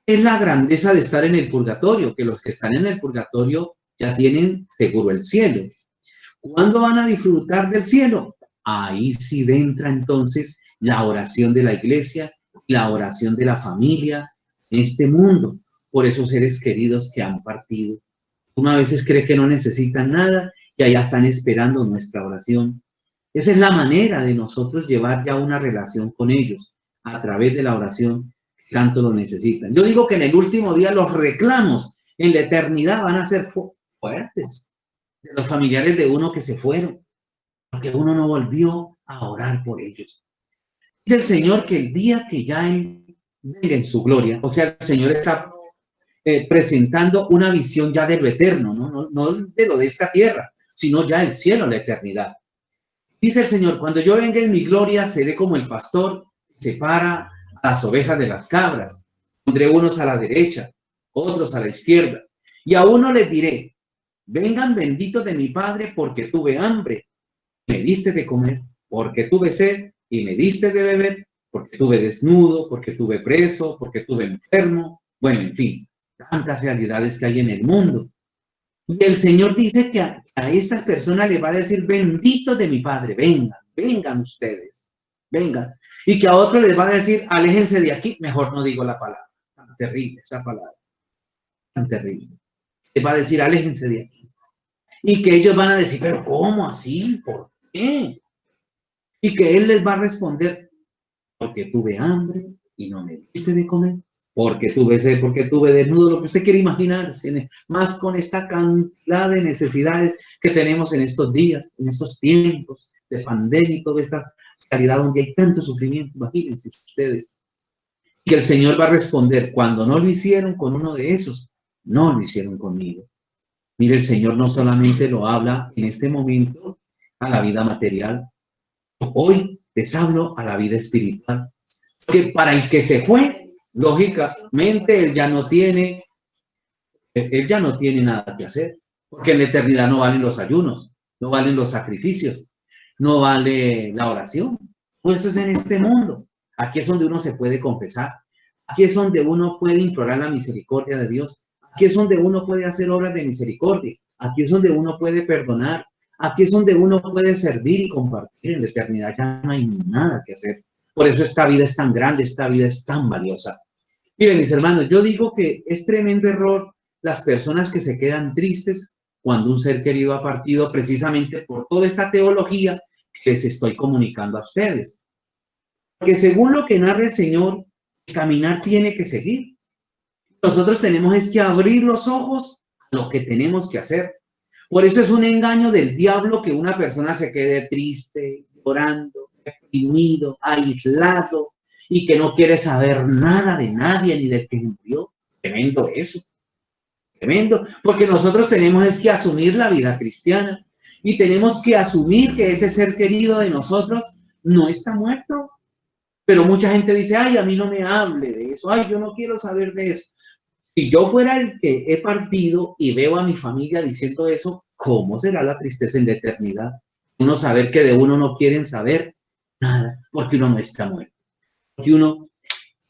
Es la grandeza de estar en el purgatorio, que los que están en el purgatorio ya tienen seguro el cielo. ¿Cuándo van a disfrutar del cielo? Ahí sí entra entonces la oración de la iglesia, la oración de la familia en este mundo, por esos seres queridos que han partido. Uno a veces cree que no necesitan nada y allá están esperando nuestra oración. Esa es la manera de nosotros llevar ya una relación con ellos, a través de la oración, que tanto lo necesitan. Yo digo que en el último día los reclamos en la eternidad van a ser fuertes de los familiares de uno que se fueron, porque uno no volvió a orar por ellos. Dice el Señor que el día que ya Él venga en su gloria, o sea, el Señor está presentando una visión ya de lo eterno, no de lo de esta tierra, sino ya el cielo, la eternidad. Dice el Señor, cuando yo venga en mi gloria, seré como el pastor que separa a las ovejas de las cabras. Pondré unos a la derecha, otros a la izquierda, y a uno les diré, vengan benditos de mi Padre, porque tuve hambre, me diste de comer, porque tuve sed, y me diste de beber, porque tuve desnudo, porque tuve preso, porque tuve enfermo. Bueno, en fin, tantas realidades que hay en el mundo. Y el Señor dice que a estas personas les va a decir, benditos de mi Padre, vengan ustedes, vengan. Y que a otros les va a decir, aléjense de aquí, mejor no digo la palabra, tan terrible esa palabra, tan terrible. Les va a decir, aléjense de aquí. Y que ellos van a decir, pero ¿cómo así? ¿Por qué? Y que Él les va a responder, porque tuve hambre y no me diste de comer, porque tuve sed, porque tuve desnudo, lo que usted quiere imaginarse, más con esta cantidad de necesidades que tenemos en estos días, en estos tiempos de pandemia y toda esta realidad donde hay tanto sufrimiento. Imagínense ustedes. Que el Señor va a responder, cuando no lo hicieron con uno de esos, no lo hicieron conmigo. Mire, el Señor no solamente lo habla en este momento a la vida material, hoy les hablo a la vida espiritual. Que para el que se fue, lógicamente, él ya no tiene nada que hacer, porque en la eternidad no valen los ayunos, no valen los sacrificios, no vale la oración. Todo eso es en este mundo. Aquí es donde uno se puede confesar, aquí es donde uno puede implorar la misericordia de Dios, aquí es donde uno puede hacer obras de misericordia, aquí es donde uno puede perdonar, aquí es donde uno puede servir y compartir. En la eternidad ya no hay nada que hacer. Por eso esta vida es tan grande, esta vida es tan valiosa. Miren, mis hermanos, yo digo que es tremendo error las personas que se quedan tristes cuando un ser querido ha partido, precisamente por toda esta teología que les estoy comunicando a ustedes. Porque según lo que narra el Señor, el caminar tiene que seguir. Nosotros tenemos es que abrir los ojos a lo que tenemos que hacer. Por eso es un engaño del diablo que una persona se quede triste, llorando, deprimido, aislado y que no quiere saber nada de nadie ni del que murió. Tremendo eso. Tremendo. Porque nosotros tenemos es que asumir la vida cristiana y tenemos que asumir que ese ser querido de nosotros no está muerto. Pero mucha gente dice, ay, a mí no me hable de eso, ay, yo no quiero saber de eso. Si yo fuera el que he partido y veo a mi familia diciendo eso, ¿cómo será la tristeza en la eternidad? Uno saber que de uno no quieren saber nada, porque uno no está muerto, porque uno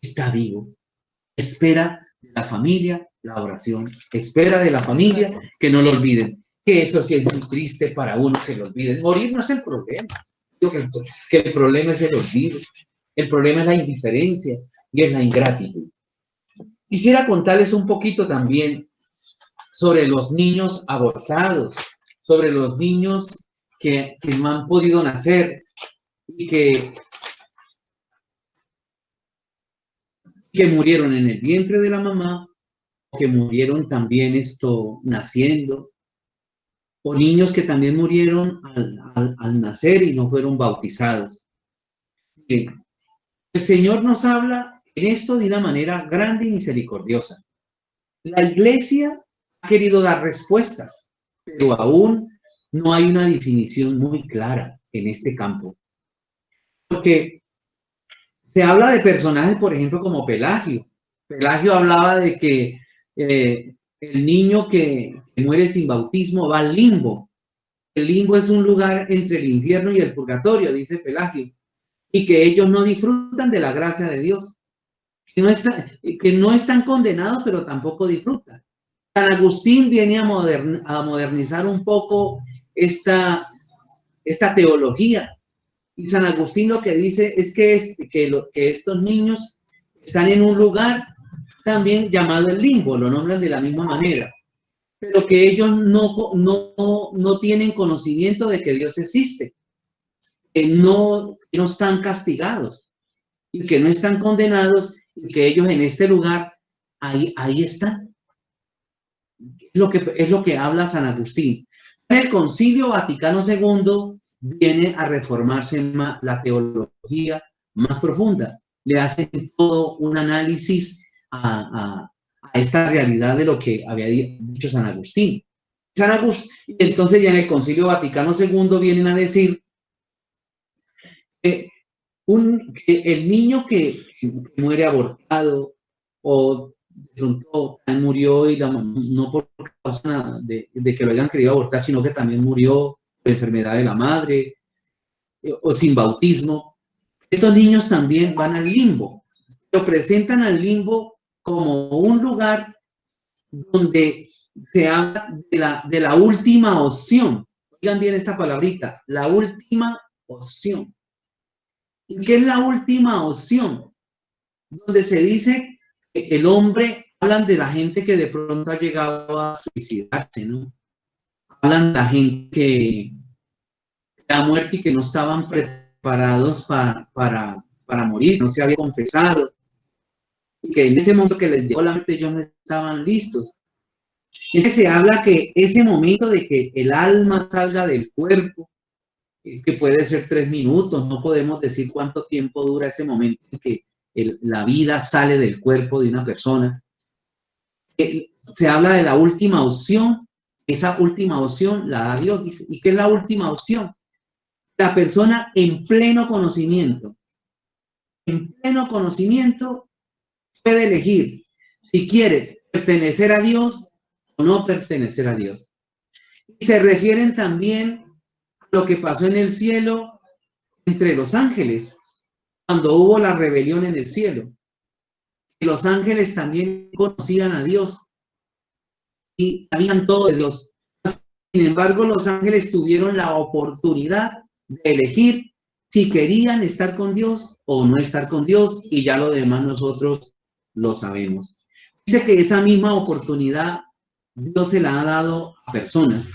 está vivo. Espera de la familia la oración, espera de la familia que no lo olviden, que eso sí es muy triste para uno que lo olviden. Morir no es el problema, que el problema es el olvido, el problema es la indiferencia y es la ingratitud. Quisiera contarles un poquito también sobre los niños abortados, sobre los niños que no han podido nacer y que murieron en el vientre de la mamá, que murieron también naciendo, o niños que también murieron al nacer y no fueron bautizados. El Señor nos habla en esto de una manera grande y misericordiosa. La iglesia ha querido dar respuestas, pero aún no hay una definición muy clara en este campo. Porque se habla de personajes, por ejemplo, como Pelagio. Pelagio hablaba de que el niño que muere sin bautismo va al limbo. El limbo es un lugar entre el infierno y el purgatorio, dice Pelagio, y que ellos no disfrutan de la gracia de Dios, que no están condenados, pero tampoco disfrutan. San Agustín viene a modernizar un poco esta teología. Y San Agustín lo que dice es que estos niños están en un lugar también llamado el limbo, lo nombran de la misma manera, pero que ellos no tienen conocimiento de que Dios existe, que no están castigados y que no están condenados y que ellos en este lugar, ahí están. Es lo que habla San Agustín. En el Concilio Vaticano II viene a reformarse la teología más profunda. Le hace todo un análisis a esta realidad de lo que había dicho San Agustín. Entonces ya en el Concilio Vaticano II vienen a decir que el niño que muere abortado o de pronto murió no por causa de que lo hayan querido abortar, sino que también murió por enfermedad de la madre o sin bautismo. Estos niños también van al limbo. Lo presentan al limbo como un lugar donde se habla de la última opción. Oigan bien esta palabrita, la última opción. ¿Y qué es la última opción? Donde se dice que el hombre, hablan de la gente que de pronto ha llegado a suicidarse, ¿no? Hablan de la gente que ha muerto y que no estaban preparados para morir, no se había confesado. Y que en ese momento que les llegó la muerte ellos no estaban listos. Entonces se habla que ese momento de que el alma salga del cuerpo, que puede ser 3 minutos, no podemos decir cuánto tiempo dura ese momento en que la vida sale del cuerpo de una persona. Se habla de la última opción, esa última opción la da Dios, dice. ¿Y qué es la última opción? La persona en pleno conocimiento puede elegir si quiere pertenecer a Dios o no pertenecer a Dios. Y se refieren también a lo que pasó en el cielo entre los ángeles, cuando hubo la rebelión en el cielo. Los ángeles también conocían a Dios y sabían todo de Dios. Sin embargo, los ángeles tuvieron la oportunidad de elegir si querían estar con Dios o no estar con Dios, y ya lo demás nosotros lo sabemos. Dice que esa misma oportunidad Dios se la ha dado a personas.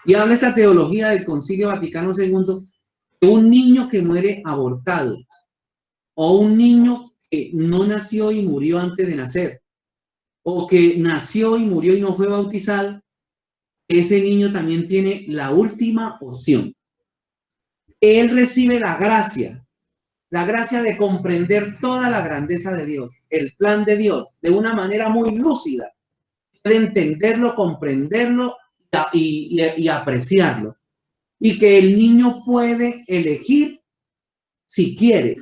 Y habla esta teología del Concilio Vaticano II de un niño que muere abortado o un niño que no nació y murió antes de nacer, o que nació y murió y no fue bautizado. Ese niño también tiene la última opción. Él recibe la gracia de comprender toda la grandeza de Dios, el plan de Dios, de una manera muy lúcida, de entenderlo, comprenderlo y apreciarlo. Y que el niño puede elegir si quiere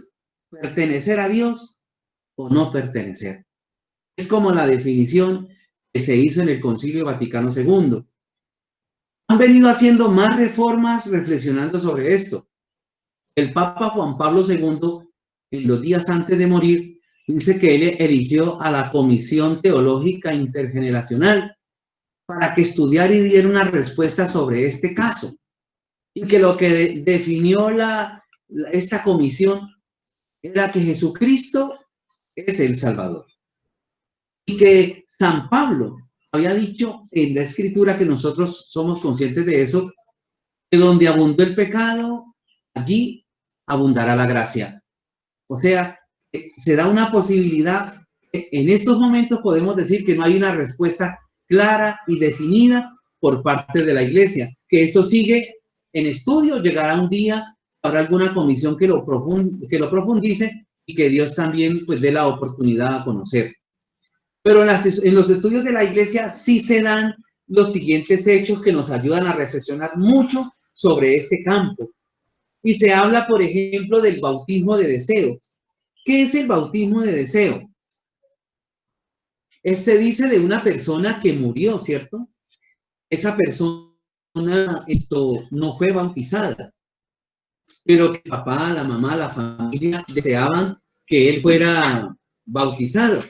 pertenecer a Dios o no pertenecer. Es como la definición que se hizo en el Concilio Vaticano II. Han venido haciendo más reformas reflexionando sobre esto. El Papa Juan Pablo II, en los días antes de morir, dice que él eligió a la Comisión Teológica Intergeneracional para que estudiara y diera una respuesta sobre este caso. Y que lo que definió esta comisión era que Jesucristo es el Salvador. Y que San Pablo había dicho en la Escritura, que nosotros somos conscientes de eso, que donde abundó el pecado, allí abundará la gracia. O sea, se da una posibilidad. En estos momentos podemos decir que no hay una respuesta clara y definida por parte de la Iglesia, que eso sigue en estudio. Llegará un día, habrá alguna comisión que lo profundice y que Dios también pues dé la oportunidad a conocer. Pero en los estudios de la Iglesia sí se dan los siguientes hechos que nos ayudan a reflexionar mucho sobre este campo. Y se habla, por ejemplo, del bautismo de deseo. ¿Qué es el bautismo de deseo? Se dice de una persona que murió, ¿cierto? Esa persona no fue bautizada, pero que el papá, la mamá, la familia deseaban que él fuera bautizado.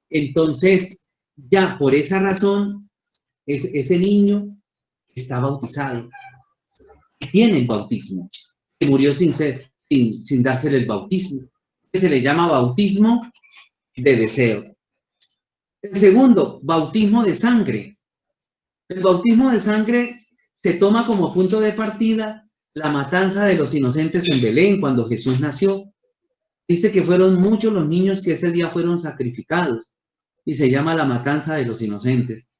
Entonces, ya por esa razón, ese niño está bautizado, tiene el bautismo, que murió sin dársele el bautismo. Se le llama bautismo de deseo. El segundo, bautismo de sangre. El bautismo de sangre se toma como punto de partida la matanza de los inocentes en Belén cuando Jesús nació. Dice que fueron muchos los niños que ese día fueron sacrificados y se llama la matanza de los inocentes.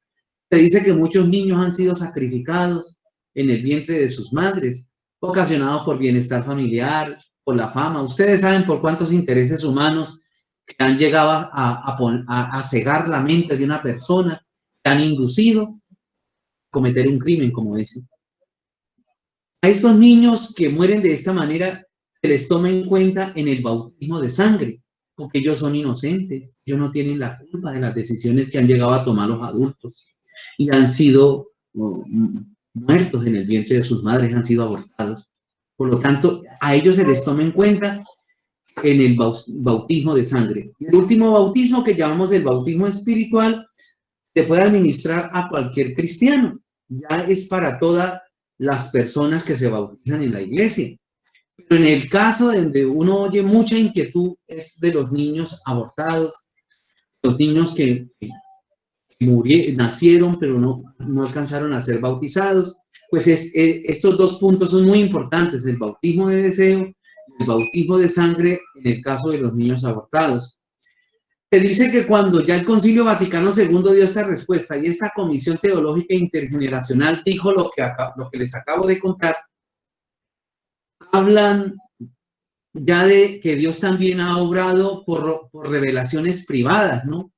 Se dice que muchos niños han sido sacrificados en el vientre de sus madres, ocasionados por bienestar familiar, por la fama. Ustedes saben por cuántos intereses humanos que han llegado a cegar la mente de una persona, que han inducido a cometer un crimen como ese. A estos niños que mueren de esta manera se les toma en cuenta en el bautismo de sangre, porque ellos son inocentes, ellos no tienen la culpa de las decisiones que han llegado a tomar los adultos y han sido muertos en el vientre de sus madres, han sido abortados. Por lo tanto, a ellos se les toma en cuenta en el bautismo de sangre. El último bautismo, que llamamos el bautismo espiritual, se puede administrar a cualquier cristiano. Ya es para todas las personas que se bautizan en la iglesia. Pero en el caso donde uno oye mucha inquietud es de los niños abortados, los niños que nacieron pero no alcanzaron a ser bautizados. Pues estos dos puntos son muy importantes, el bautismo de deseo y el bautismo de sangre en el caso de los niños abortados. Se dice que cuando ya el Concilio Vaticano II dio esta respuesta y esta Comisión Teológica Intergeneracional dijo lo que les acabo de contar, hablan ya de que Dios también ha obrado por revelaciones privadas, ¿no?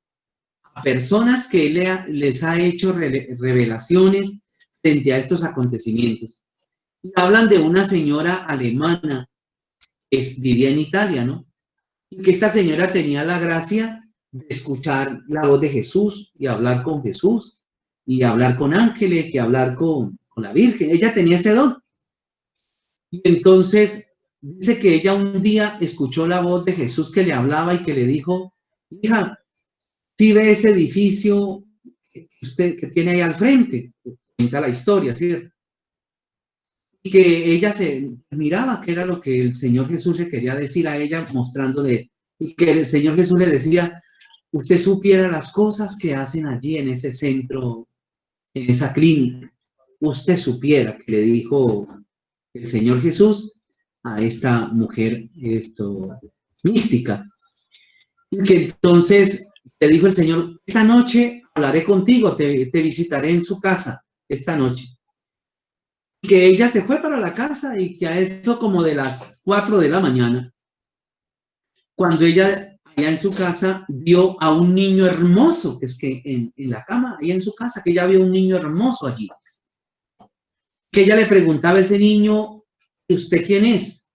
A personas que les ha hecho revelaciones frente a estos acontecimientos. Y hablan de una señora alemana que vivía en Italia, ¿no? Y que esta señora tenía la gracia de escuchar la voz de Jesús y hablar con Jesús y hablar con ángeles y hablar con la Virgen. Ella tenía ese don. Y entonces dice que ella un día escuchó la voz de Jesús que le hablaba y que le dijo: hija, ¿sí ve ese edificio que tiene ahí al frente? Cuenta la historia, ¿cierto? Y que ella se miraba que era lo que el Señor Jesús le quería decir a ella, mostrándole, y que el Señor Jesús le decía: usted supiera las cosas que hacen allí en ese centro, en esa clínica, usted supiera, que le dijo el Señor Jesús a esta mujer mística. Y que entonces te dijo el Señor: esta noche hablaré contigo, te visitaré en su casa esta noche. Y que ella se fue para la casa y que a eso como de las 4 de la mañana, cuando ella allá en su casa vio a un niño hermoso, que es que en la cama, allá en su casa, que ella vio un niño hermoso allí. Que ella le preguntaba a ese niño: ¿y usted quién es?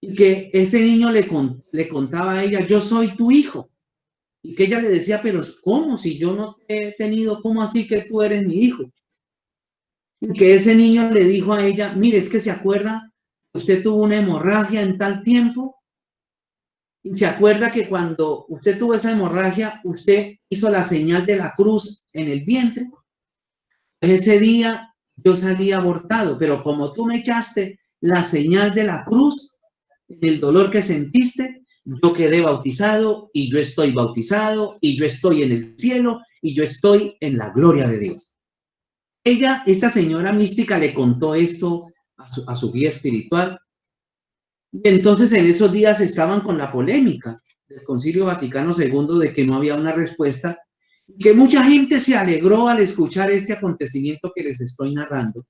Y que ese niño le contaba a ella: yo soy tu hijo. Y que ella le decía: pero ¿cómo? Si yo no te he tenido, ¿cómo así que tú eres mi hijo? Y que ese niño le dijo a ella: mire, es que se acuerda, usted tuvo una hemorragia en tal tiempo. Y se acuerda que cuando usted tuvo esa hemorragia, usted hizo la señal de la cruz en el vientre. Ese día yo salí abortado, pero como tú me echaste la señal de la cruz, en el dolor que sentiste, yo quedé bautizado y yo estoy bautizado y yo estoy en el cielo y yo estoy en la gloria de Dios. Esta señora mística le contó esto a su guía espiritual. Y entonces en esos días estaban con la polémica del Concilio Vaticano II de que no había una respuesta, y que mucha gente se alegró al escuchar este acontecimiento que les estoy narrando.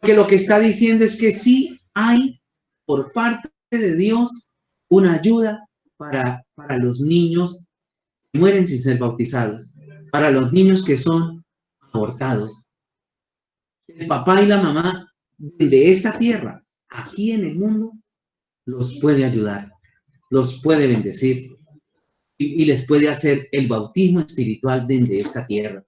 Que lo que está diciendo es que sí hay por parte de Dios una ayuda para los niños que mueren sin ser bautizados, para los niños que son abortados. El papá y la mamá de esta tierra, aquí en el mundo, los puede ayudar, los puede bendecir y les puede hacer el bautismo espiritual desde esta tierra.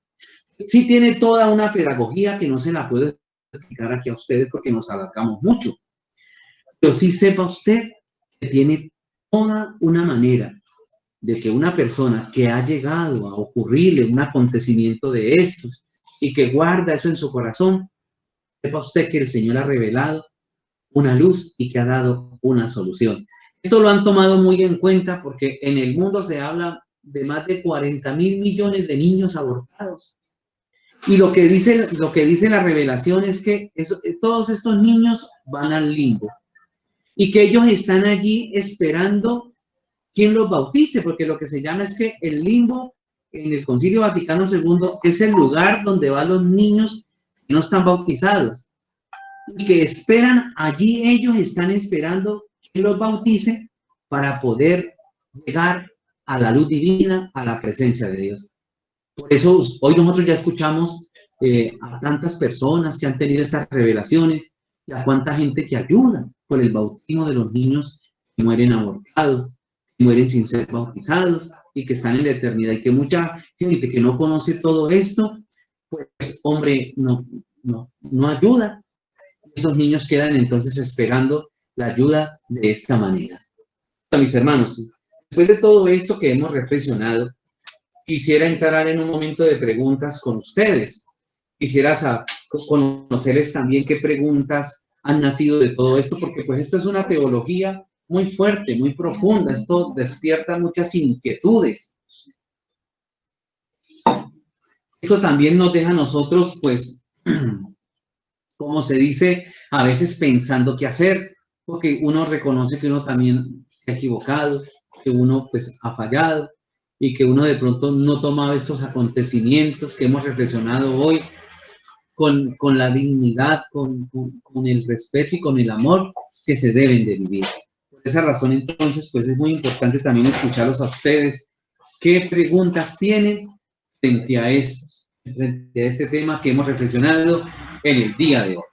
Sí tiene toda una pedagogía que no se la puedo explicar aquí a ustedes porque nos alargamos mucho. Pero sí sepa usted que tiene toda una manera de que una persona que ha llegado a ocurrirle un acontecimiento de estos y que guarda eso en su corazón, sepa usted que el Señor ha revelado una luz y que ha dado una solución. Esto lo han tomado muy en cuenta porque en el mundo se habla de más de 40.000 millones de niños abortados. Y lo que dice la revelación es que todos estos niños van al limbo y que ellos están allí esperando quien los bautice, porque lo que se llama es que el limbo en el Concilio Vaticano II es el lugar donde van los niños que no están bautizados y que esperan, allí ellos están esperando que los bautice para poder llegar a la luz divina, a la presencia de Dios. Por eso hoy nosotros ya escuchamos a tantas personas que han tenido estas revelaciones y a cuánta gente que ayuda por el bautismo de los niños que mueren abortados, que mueren sin ser bautizados y que están en la eternidad, y que mucha gente que no conoce todo esto, pues hombre, no ayuda. Estos niños quedan entonces esperando la ayuda de esta manera. Mis hermanos, después de todo esto que hemos reflexionado, quisiera entrar en un momento de preguntas con ustedes. Quisiera conocerles también qué preguntas han nacido de todo esto, porque pues esto es una teología muy fuerte, muy profunda. Esto despierta muchas inquietudes. Esto también nos deja a nosotros, pues, como se dice, a veces pensando qué hacer, porque uno reconoce que uno también se ha equivocado, que uno pues ha fallado y que uno de pronto no tomaba estos acontecimientos que hemos reflexionado hoy con la dignidad, con el respeto y con el amor que se deben de vivir. Por esa razón, entonces, pues es muy importante también escucharlos a ustedes. ¿Qué preguntas tienen frente a este tema que hemos reflexionado en el día de hoy?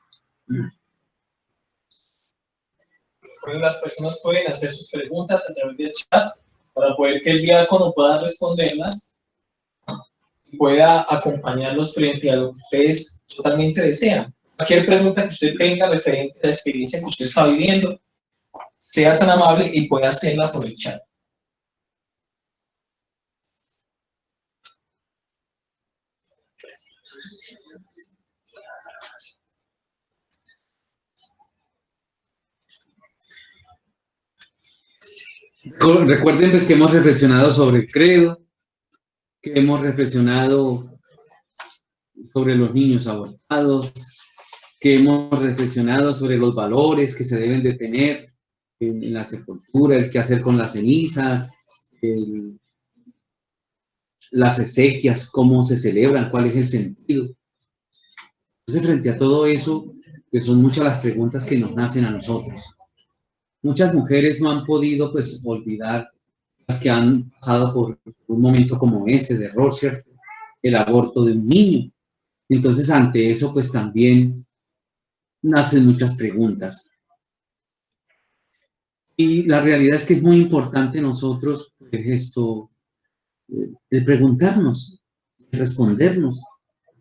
Pues las personas pueden hacer sus preguntas a través del chat para poder que el diácono pueda responderlas y pueda acompañarlos frente a lo que ustedes totalmente desean. Cualquier pregunta que usted tenga referente a la experiencia que usted está viviendo, sea tan amable y pueda hacerla por el chat.
Recuerden pues que hemos reflexionado sobre el credo, que hemos reflexionado sobre los niños abortados, que hemos reflexionado sobre los valores que se deben de tener en la sepultura, el qué hacer con las cenizas, las exequias, cómo se celebran, cuál es el sentido. Entonces, frente a todo eso, pues son muchas las preguntas que nos nacen a nosotros. Muchas mujeres no han podido pues olvidar las que han pasado por un momento como ese de Rocher, el aborto de un niño. Entonces, ante eso, pues también nacen muchas preguntas. Y la realidad es que es muy importante nosotros, pues, el preguntarnos, el respondernos.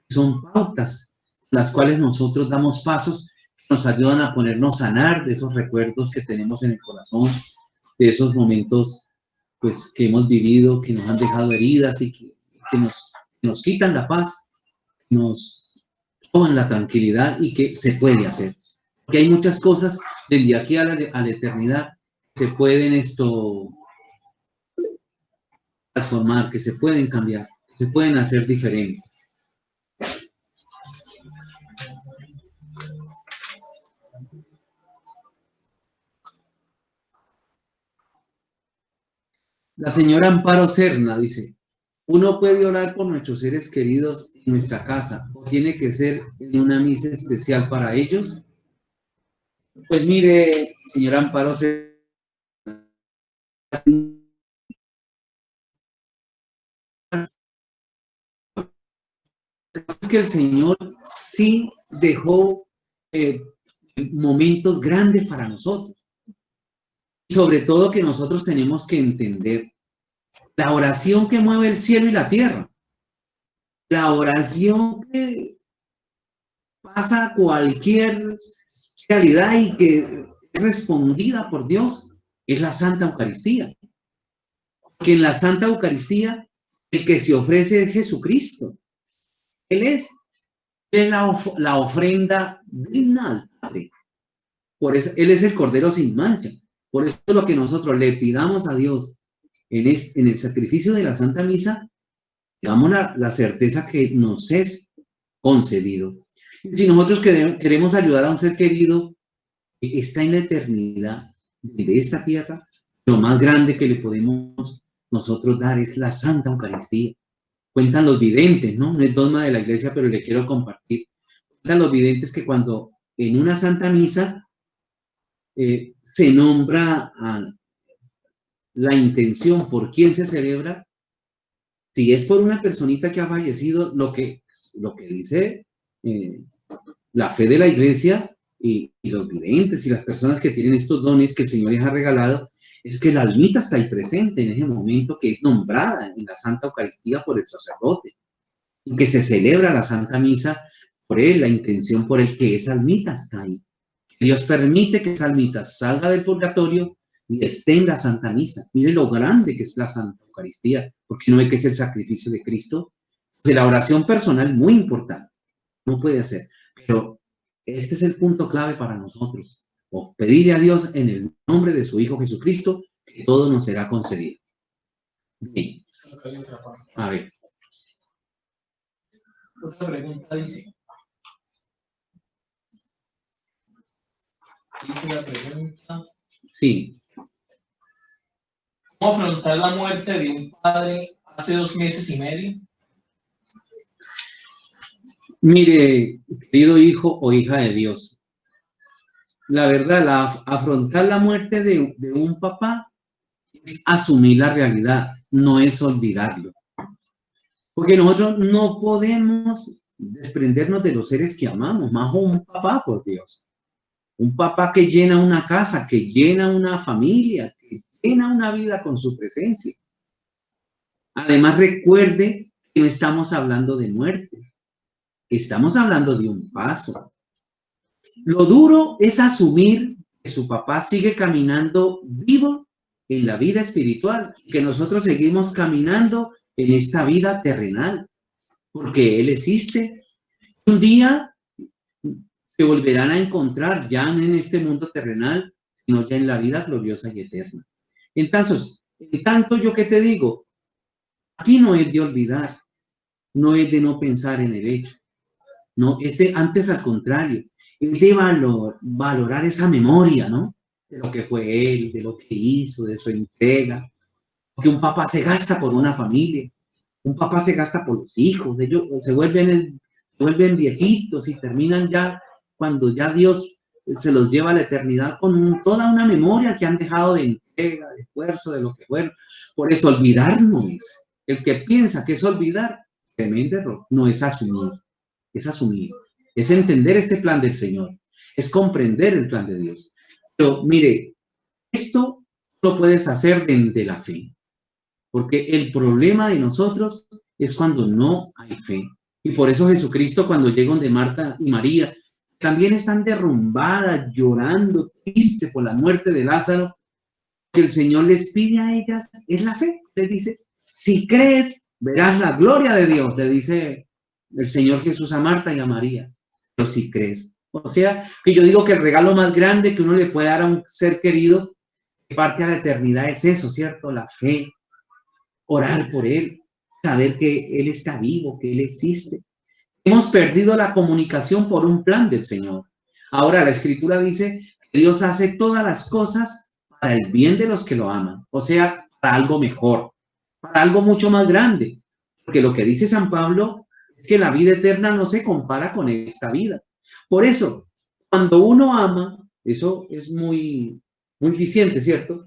Son pautas las cuales nosotros damos pasos que nos ayudan a ponernos a sanar de esos recuerdos que tenemos en el corazón, de esos momentos pues, que hemos vivido, que nos han dejado heridas y que nos quitan la paz, nos toman la tranquilidad y que se puede hacer. Porque hay muchas cosas desde aquí a la eternidad que se pueden transformar, que se pueden cambiar, que se pueden hacer diferentes. La señora Amparo Serna dice, ¿uno puede orar por nuestros seres queridos en nuestra casa o tiene que ser en una misa especial para ellos? Pues mire, señora Amparo Serna, que el Señor sí dejó momentos grandes para nosotros. Sobre todo que nosotros tenemos que entender la oración que mueve el cielo y la tierra. La oración que pasa cualquier realidad y que es respondida por Dios es la Santa Eucaristía. Porque en la Santa Eucaristía el que se ofrece es Jesucristo. Él es la ofrenda digna al Padre. Por eso, Él es el Cordero sin mancha. Por eso lo que nosotros le pidamos a Dios en el sacrificio de la Santa Misa, digamos la certeza que nos es concedido. Si nosotros queremos ayudar a un ser querido que está en la eternidad de esta tierra, lo más grande que le podemos nosotros dar es la Santa Eucaristía. Cuentan los videntes, ¿no? No es dogma de la iglesia, pero le quiero compartir. Cuentan los videntes que cuando en una Santa Misa se nombra la intención por quién se celebra, si es por una personita que ha fallecido, lo que dice la fe de la iglesia y los videntes y las personas que tienen estos dones que el Señor les ha regalado, es que la almita está ahí presente en ese momento, que es nombrada en la Santa Eucaristía por el sacerdote, y que se celebra la Santa Misa por él, la intención por el que esa almita está ahí. Dios permite que esa almita salga del purgatorio y esté en la Santa Misa. Mire lo grande que es la Santa Eucaristía, porque no ve que es el sacrificio de Cristo. De la oración personal, muy importante, no puede hacer, pero este es el punto clave para nosotros. O pedirle a Dios en el nombre de su Hijo Jesucristo, que todo nos será concedido. Bien. A ver.
Otra pregunta dice la pregunta.
Sí.
¿Cómo afrontar la muerte de un padre hace 2 meses y medio?
Mire, querido hijo o hija de Dios, la verdad, afrontar la muerte de un papá es asumir la realidad, no es olvidarlo. Porque nosotros no podemos desprendernos de los seres que amamos, más un papá, por Dios. Un papá que llena una casa, que llena una familia, que llena una vida con su presencia. Además, recuerde que no estamos hablando de muerte, estamos hablando de un paso. Lo duro es asumir que su papá sigue caminando vivo en la vida espiritual, que nosotros seguimos caminando en esta vida terrenal, porque Él existe. Un día se volverán a encontrar ya no en este mundo terrenal, sino ya en la vida gloriosa y eterna. Entonces, en tanto yo que te digo, aquí no es de olvidar, no es de no pensar en el hecho, no, es de, antes al contrario, es de valorar esa memoria, ¿no? De lo que fue él, de lo que hizo, de su entrega. Porque un papá se gasta por una familia, un papá se gasta por los hijos, ellos se vuelven viejitos y terminan ya, cuando ya Dios se los lleva a la eternidad con toda una memoria que han dejado de entrega, de esfuerzo, de lo que fueron. Por eso olvidar no es. El que piensa que es olvidar, tremendo error, no es asumir, es asumir. Es entender este plan del Señor, es comprender el plan de Dios. Pero mire, esto lo puedes hacer desde la fe, porque el problema de nosotros es cuando no hay fe. Y por eso Jesucristo, cuando llega donde Marta y María, también están derrumbadas, llorando, tristes por la muerte de Lázaro, que el Señor les pide a ellas es la fe. Les dice, si crees, verás la gloria de Dios, le dice el Señor Jesús a Marta y a María. Pero si crees. O sea, que yo digo que el regalo más grande que uno le puede dar a un ser querido, que parte a la eternidad, es eso, ¿cierto? La fe. Orar por él, saber que él está vivo, que él existe. Hemos perdido la comunicación por un plan del Señor. Ahora la Escritura dice que Dios hace todas las cosas para el bien de los que lo aman, o sea, para algo mejor, para algo mucho más grande. Porque lo que dice San Pablo es que la vida eterna no se compara con esta vida. Por eso, cuando uno ama, eso es muy diciente, ¿cierto?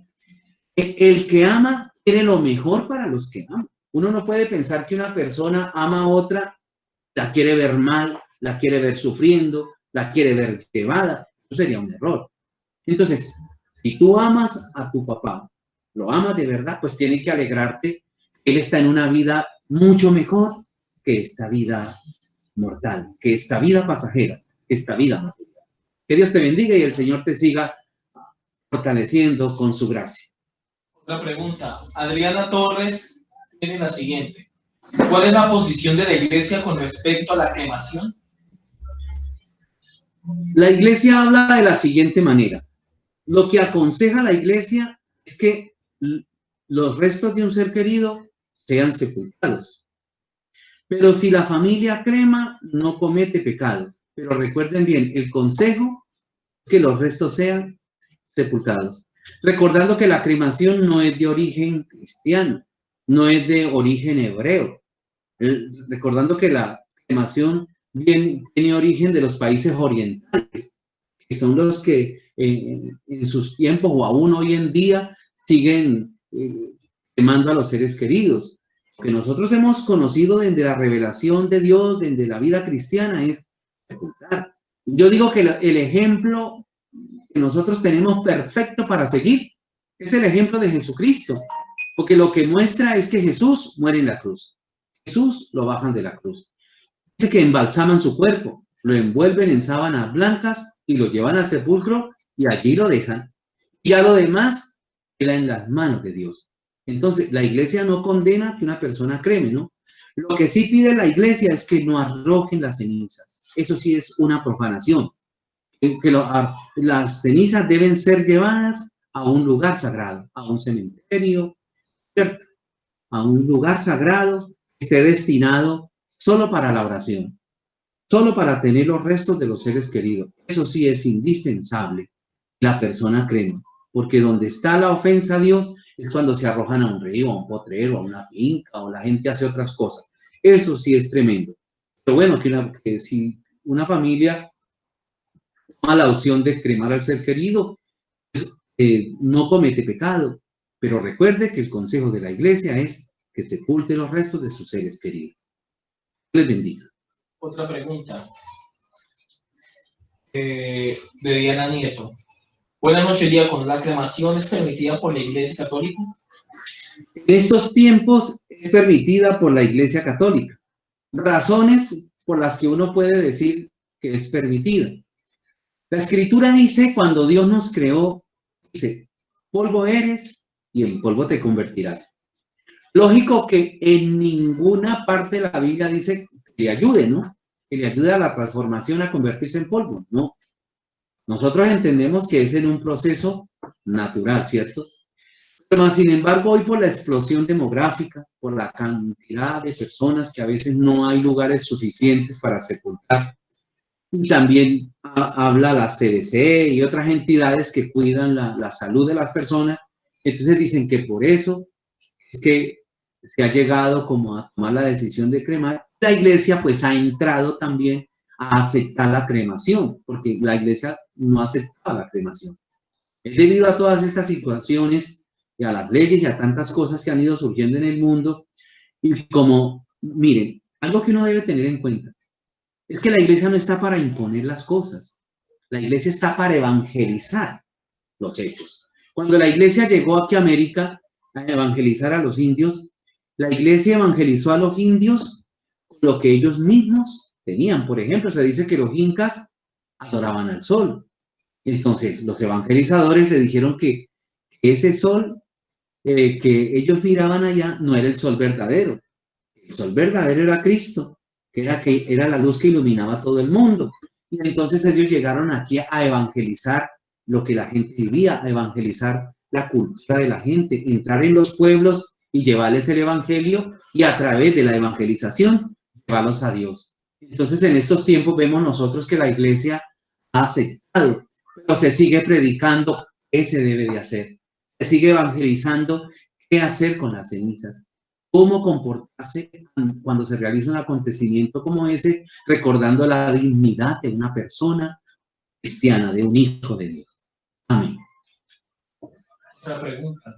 El que ama quiere lo mejor para los que aman. Uno no puede pensar que una persona ama a otra la quiere ver mal, la quiere ver sufriendo, la quiere ver quemada. Eso sería un error. Entonces, si tú amas a tu papá, lo amas de verdad, pues tiene que alegrarte. Él está en una vida mucho mejor que esta vida mortal, que esta vida pasajera, que esta vida material. Que Dios te bendiga y el Señor te siga fortaleciendo con su gracia.
Otra pregunta. Adriana Torres tiene la siguiente. ¿Cuál es la posición de la iglesia con respecto a la cremación?
La iglesia habla de la siguiente manera. Lo que aconseja la iglesia es que los restos de un ser querido sean sepultados. Pero si la familia crema, no comete pecado. Pero recuerden bien, el consejo es que los restos sean sepultados. Recordando que la cremación no es de origen cristiano, no es de origen hebreo. Recordando que la cremación tiene origen de los países orientales, que son los que en sus tiempos o aún hoy en día siguen quemando a los seres queridos. Lo que nosotros hemos conocido desde la revelación de Dios, desde la vida cristiana, es sepultar. Yo digo que el ejemplo que nosotros tenemos perfecto para seguir es el ejemplo de Jesucristo, porque lo que muestra es que Jesús muere en la cruz. Jesús lo bajan de la cruz. Dice que embalsaman su cuerpo, lo envuelven en sábanas blancas y lo llevan al sepulcro y allí lo dejan. Y a lo demás queda en las manos de Dios. Entonces, la iglesia no condena que una persona creme, ¿no? Lo que sí pide la iglesia es que no arrojen las cenizas. Eso sí es una profanación. Las cenizas deben ser llevadas a un lugar sagrado, a un cementerio, ¿cierto? A un lugar sagrado que esté destinado solo para la oración, solo para tener los restos de los seres queridos. Eso sí es indispensable. La persona crema, porque donde está la ofensa a Dios es cuando se arrojan a un río, a un potrero, a una finca, o la gente hace otras cosas. Eso sí es tremendo. Pero bueno, que si una familia toma la opción de cremar al ser querido, no comete pecado. Pero recuerde que el consejo de la iglesia es que sepulte los restos de sus seres queridos. Les bendiga.
Otra pregunta. De Diana Nieto. Buenas noches, diácono. ¿La cremación es permitida por la Iglesia Católica?
En estos tiempos es permitida por la Iglesia Católica. Razones por las que uno puede decir que es permitida. La Escritura dice, cuando Dios nos creó, dice, polvo eres y en polvo te convertirás. Lógico que en ninguna parte de la Biblia dice que le ayude, ¿no? Que le ayude a la transformación a convertirse en polvo, no. Nosotros entendemos que es en un proceso natural, ¿cierto? Pero sin embargo, hoy por la explosión demográfica, por la cantidad de personas que a veces no hay lugares suficientes para sepultar, y también habla la CDC y otras entidades que cuidan la salud de las personas, entonces dicen que por eso es que se ha llegado como a tomar la decisión de cremar. La iglesia pues ha entrado también a aceptar la cremación, porque la iglesia no aceptaba la cremación. Es debido a todas estas situaciones y a las leyes y a tantas cosas que han ido surgiendo en el mundo. Y como, miren, algo que uno debe tener en cuenta es que la iglesia no está para imponer las cosas. La iglesia está para evangelizar los hechos. Cuando la iglesia llegó aquí a América a evangelizar a los indios, la iglesia evangelizó a los indios con lo que ellos mismos tenían. Por ejemplo, se dice que los incas adoraban al sol. Entonces, los evangelizadores le dijeron que ese sol que ellos miraban allá no era el sol verdadero. El sol verdadero era Cristo, que era la luz que iluminaba a todo el mundo. Y entonces ellos llegaron aquí a evangelizar lo que la gente vivía, a evangelizar la cultura de la gente, entrar en los pueblos y llevarles el evangelio y a través de la evangelización llevarlos a Dios. Entonces en estos tiempos vemos nosotros que la iglesia ha aceptado, pero se sigue predicando qué se debe de hacer. Se sigue evangelizando qué hacer con las cenizas, cómo comportarse cuando se realiza un acontecimiento como ese, recordando la dignidad de una persona cristiana, de un hijo de Dios. Amén.
Otra pregunta.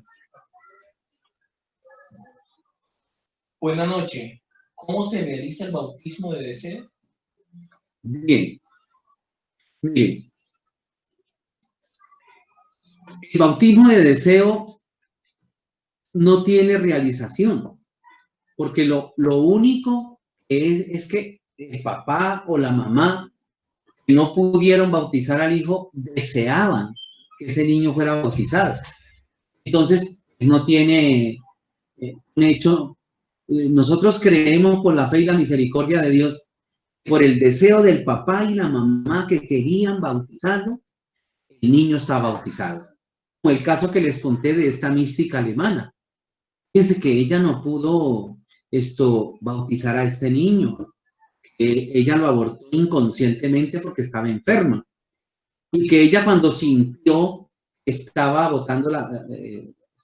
Buenas noches. cómo se realiza el bautismo de deseo?
Bien, bien. El bautismo de deseo no tiene realización, porque lo único es que el papá o la mamá que no pudieron bautizar al hijo deseaban que ese niño fuera bautizado. Entonces, no tiene un hecho. Nosotros creemos por la fe y la misericordia de Dios, por el deseo del papá y la mamá que querían bautizarlo, el niño está bautizado. Como el caso que les conté de esta mística alemana. Fíjense que ella no pudo bautizar a este niño. Ella lo abortó inconscientemente porque estaba enferma. Y que ella cuando sintió que estaba botando la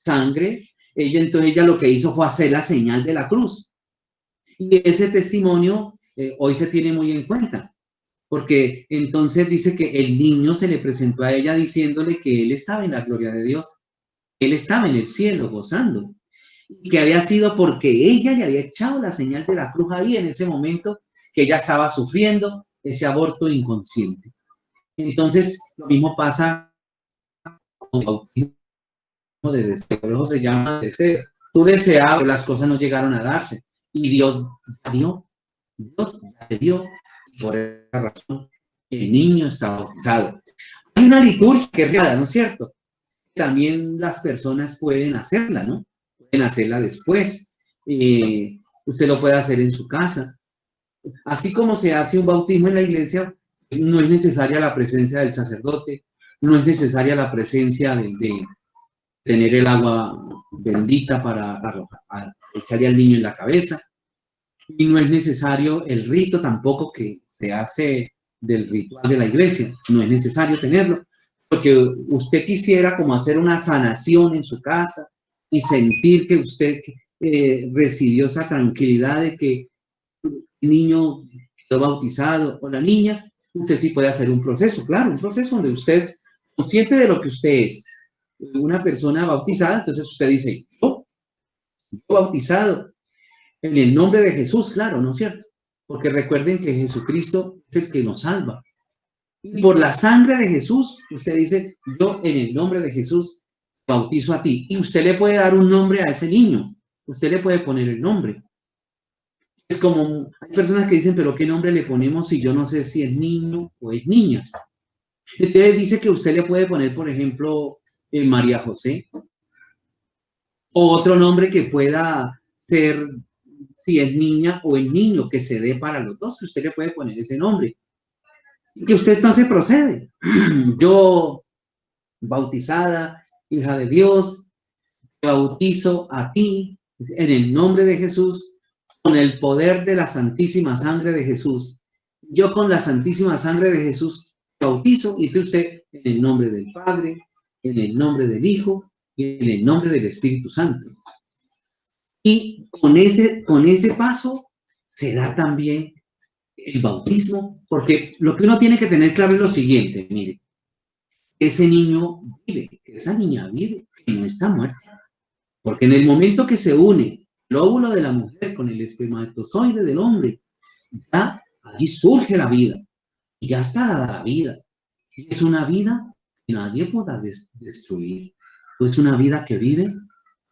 sangre, entonces ella lo que hizo fue hacer la señal de la cruz. Y ese testimonio hoy se tiene muy en cuenta, porque entonces dice que el niño se le presentó a ella diciéndole que él estaba en la gloria de Dios, él estaba en el cielo gozando, y que había sido porque ella le había echado la señal de la cruz ahí en ese momento que ella estaba sufriendo ese aborto inconsciente. Entonces, lo mismo pasa con el bautismo de deseo. Eso se llama deseo. Tú deseabas, pero las cosas no llegaron a darse. Y Dios dio, Dios te dio. Y por esa razón, el niño está bautizado. Hay una liturgia que es real, ¿no es cierto? También las personas pueden hacerla, ¿no? Pueden hacerla después. Usted lo puede hacer en su casa. Así como se hace un bautismo en la iglesia, no es necesaria la presencia del sacerdote, no es necesaria la presencia de tener el agua bendita para echarle al niño en la cabeza, y no es necesario el rito tampoco que se hace del ritual de la iglesia, no es necesario tenerlo, porque usted quisiera como hacer una sanación en su casa y sentir que usted recibió esa tranquilidad de que el niño quedó bautizado o la niña, usted sí puede hacer un proceso, claro, un proceso donde usted, consciente de lo que usted es, una persona bautizada, entonces usted dice, yo bautizado en el nombre de Jesús, claro, ¿no es cierto? Porque recuerden que Jesucristo es el que nos salva. Y por la sangre de Jesús, usted dice, yo en el nombre de Jesús bautizo a ti. Y usted le puede dar un nombre a ese niño. Usted le puede poner el nombre. Es como, hay personas que dicen, pero ¿qué nombre le ponemos si yo no sé si es niño o es niña? Entonces dice que usted le puede poner, por ejemplo, María José, o otro nombre que pueda ser, si es niña o es niño, que se dé para los dos, usted le puede poner ese nombre. Y que usted no se procede. Yo, bautizada, hija de Dios, te bautizo a ti en el nombre de Jesús, con el poder de la santísima sangre de Jesús. Yo con la santísima sangre de Jesús te bautizo, y usted en el nombre del Padre, en el nombre del Hijo y en el nombre del Espíritu Santo. Y con ese paso se da también el bautismo, porque lo que uno tiene que tener claro es lo siguiente, mire, ese niño vive, esa niña vive, que no está muerta, porque en el momento que se une el óvulo de la mujer con el espermatozoide del hombre, ya allí surge la vida, y ya está dada la vida, y es una vida que nadie podrá destruir, es una vida que vive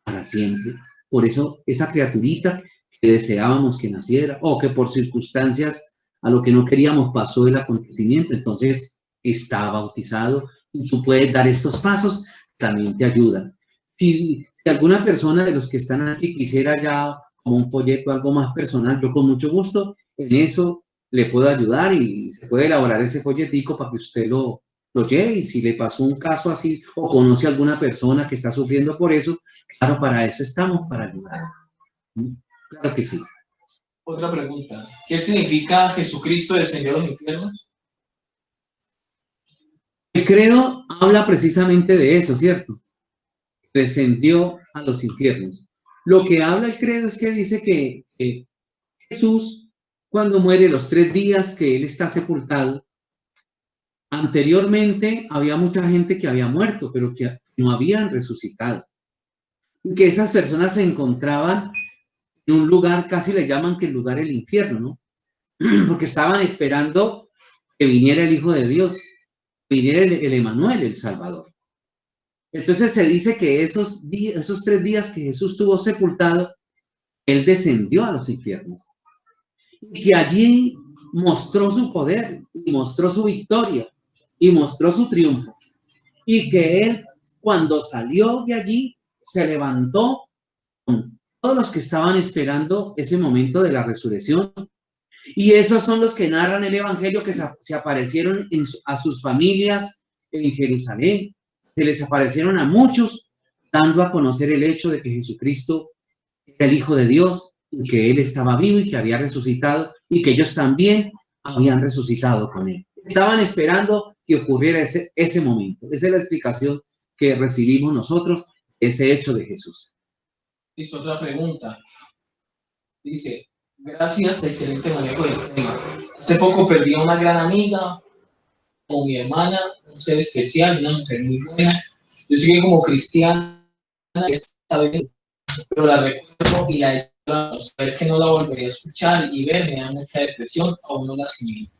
para siempre. Por eso esa criaturita que deseábamos que naciera, o que por circunstancias a lo que no queríamos pasó el acontecimiento, entonces está bautizado, y tú puedes dar estos pasos, también te ayudan. Si alguna persona de los que están aquí quisiera ya como un folleto, algo más personal, yo con mucho gusto en eso le puedo ayudar, y se puede elaborar ese folletico para que usted lo lleve, y si le pasó un caso así o conoce a alguna persona que está sufriendo por eso, claro, para eso estamos, para ayudar. Claro que sí.
Otra pregunta. ¿Qué significa Jesucristo descendió a los infiernos?
El credo habla precisamente de eso, ¿cierto? Descendió a los infiernos. Lo que habla el credo es que dice que Jesús, cuando muere, los 3 días que él está sepultado, anteriormente había mucha gente que había muerto, pero que no habían resucitado. Y que esas personas se encontraban en un lugar, casi le llaman que el lugar el infierno, ¿no? Porque estaban esperando que viniera el Hijo de Dios, viniera el Emanuel, el Salvador. Entonces se dice que esos 3 días que Jesús estuvo sepultado, Él descendió a los infiernos. Y que allí mostró su poder, y mostró su victoria, y mostró su triunfo. Y que Él, cuando salió de allí, se levantó con todos los que estaban esperando ese momento de la resurrección. Y esos son los que narran el Evangelio, que se aparecieron a sus familias en Jerusalén. Se les aparecieron a muchos, dando a conocer el hecho de que Jesucristo era el Hijo de Dios, y que Él estaba vivo y que había resucitado, y que ellos también habían resucitado con Él. Estaban esperando que ocurriera ese momento. Esa es la explicación que recibimos nosotros, ese hecho de Jesús.
Listo, otra pregunta. Dice, gracias, excelente manejo del tema. Hace poco perdí a una gran amiga, como mi hermana, un ser especial, una mujer muy buena. Yo sigo como cristiana, pero la recuerdo y la he a saber que no la volvería a escuchar y ver me da mucha depresión, aún no la asimilo.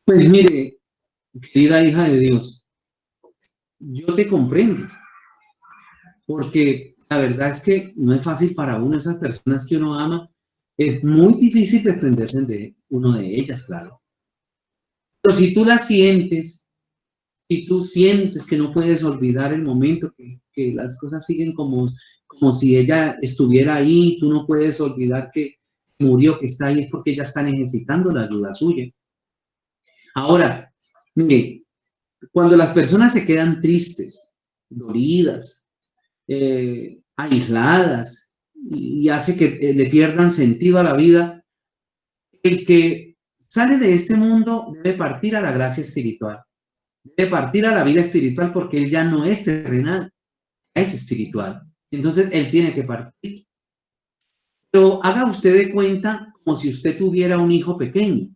Pues mire, querida hija de Dios, yo te comprendo, porque la verdad es que no es fácil para uno, esas personas que uno ama, es muy difícil desprenderse de uno de ellas, claro. Pero si tú la sientes, si tú sientes que no puedes olvidar el momento, que las cosas siguen como si ella estuviera ahí, tú no puedes olvidar que murió, que está ahí, es porque ella está necesitando la ayuda suya. Ahora, mire, cuando las personas se quedan tristes, dolidas, aisladas, y hace que le pierdan sentido a la vida, el que sale de este mundo debe partir a la gracia espiritual, debe partir a la vida espiritual, porque él ya no es terrenal, es espiritual. Entonces él tiene que partir. Pero haga usted de cuenta como si usted tuviera un hijo pequeño.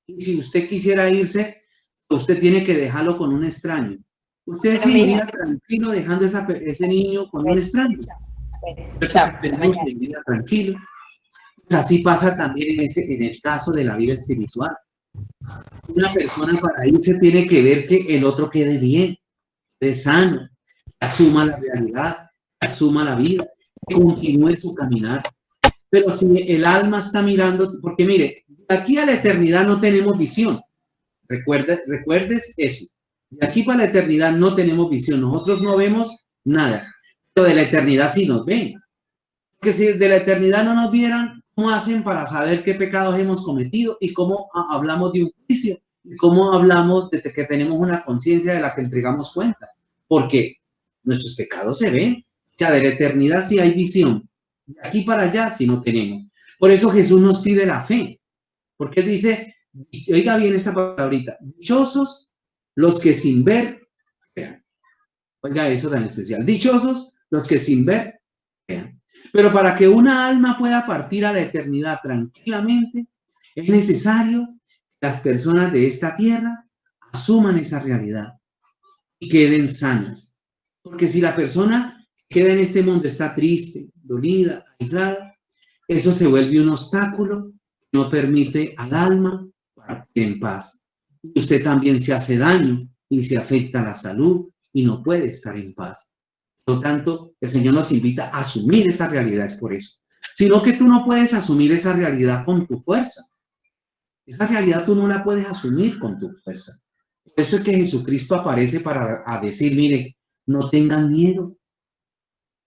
Y si usted quisiera irse, usted tiene que dejarlo con un extraño. Usted se iría tranquilo dejando ese niño con un extraño. Tranquilo. Pues así pasa también en el caso de la vida espiritual. Una persona para irse tiene que ver que el otro quede bien, quede sano, asuma la realidad, asuma la vida, que continúe su caminar. Pero si el alma está mirando, porque mire, de aquí a la eternidad no tenemos visión. Recuerdes eso. De aquí para la eternidad no tenemos visión. Nosotros no vemos nada. Pero de la eternidad sí nos ven. Porque si de la eternidad no nos vieran, ¿cómo hacen para saber qué pecados hemos cometido y cómo hablamos de un juicio? Y cómo hablamos de que tenemos una conciencia de la que entregamos cuenta. Porque nuestros pecados se ven. O sea, de la eternidad sí hay visión. De aquí para allá sí no tenemos. Por eso Jesús nos pide la fe. Porque él dice, oiga bien esta palabrita, dichosos los que sin ver vean. Oiga eso tan especial. Dichosos los que sin ver vean. Pero para que una alma pueda partir a la eternidad tranquilamente, es necesario que las personas de esta tierra asuman esa realidad y queden sanas. Porque si la persona que queda en este mundo está triste, dolida, aislada, eso se vuelve un obstáculo, no permite al alma partir en paz. Y usted también se hace daño y se afecta la salud y no puede estar en paz. Por lo tanto, el Señor nos invita a asumir esa realidad, es por eso. Sino que tú no puedes asumir esa realidad con tu fuerza. Esa realidad tú no la puedes asumir con tu fuerza. Por eso es que Jesucristo aparece para decir, mire, no tengan miedo.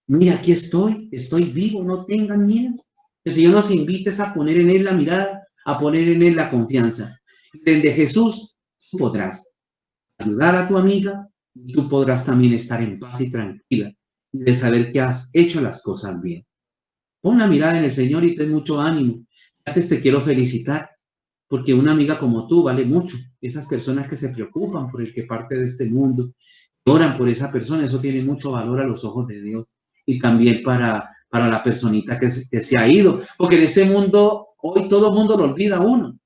Mira, aquí estoy vivo, no tengan miedo. El Señor nos invita a poner en Él la mirada, a poner en Él la confianza. Desde Jesús tú podrás ayudar a tu amiga y tú podrás también estar en paz y tranquila y de saber que has hecho las cosas bien. Pon la mirada en el Señor y ten mucho ánimo. Antes te quiero felicitar porque una amiga como tú vale mucho. Esas personas que se preocupan por el que parte de este mundo, oran por esa persona, eso tiene mucho valor a los ojos de Dios. Y también para la personita que se ha ido. Porque en este mundo, hoy todo el mundo lo olvida a uno.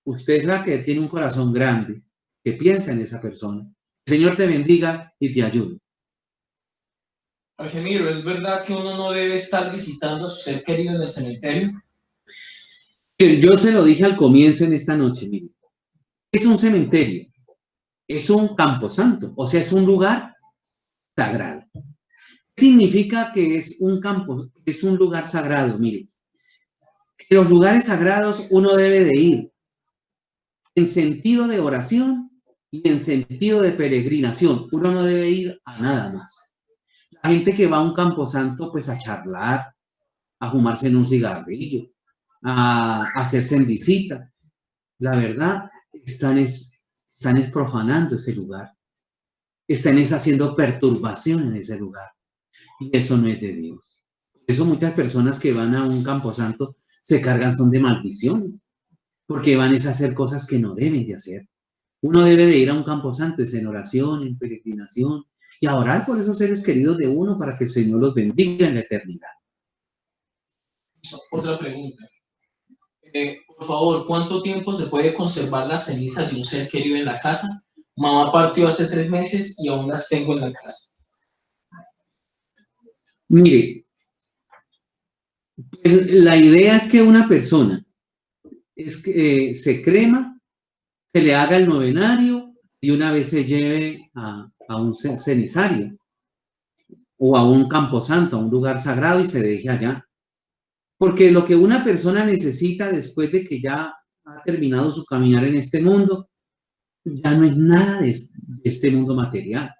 Usted es la que tiene un corazón grande, que piensa en esa persona. El Señor te bendiga y te ayude.
Argemiro, ¿es verdad que uno no debe estar visitando a su ser querido en el cementerio?
Yo se lo dije al comienzo en esta noche, mire. Es un cementerio, es un camposanto, o sea, es un lugar sagrado. ¿Qué significa que es un campo, es un lugar sagrado? Mire, en los lugares sagrados uno debe de ir en sentido de oración y en sentido de peregrinación. Uno no debe ir a nada más. La gente que va a un camposanto, pues a charlar, a fumarse en un cigarrillo, a hacerse en visita. La verdad, están profanando ese lugar. Están haciendo perturbación en ese lugar. Y eso no es de Dios. Por eso muchas personas que van a un camposanto se cargan son de maldiciones, porque van a hacer cosas que no deben de hacer. Uno debe de ir a un camposanto en oración, en peregrinación, y a orar por esos seres queridos de uno para que el Señor los bendiga en la eternidad.
Otra pregunta. Por favor, ¿cuánto tiempo se puede conservar las cenizas de un ser querido en la casa? Mamá partió hace 3 meses y aún las tengo en la casa.
Mire, la idea es que una persona se crema, se le haga el novenario y una vez se lleve a un cenizario o a un camposanto, a un lugar sagrado y se deje allá. Porque lo que una persona necesita después de que ya ha terminado su caminar en este mundo, ya no es nada de este mundo material.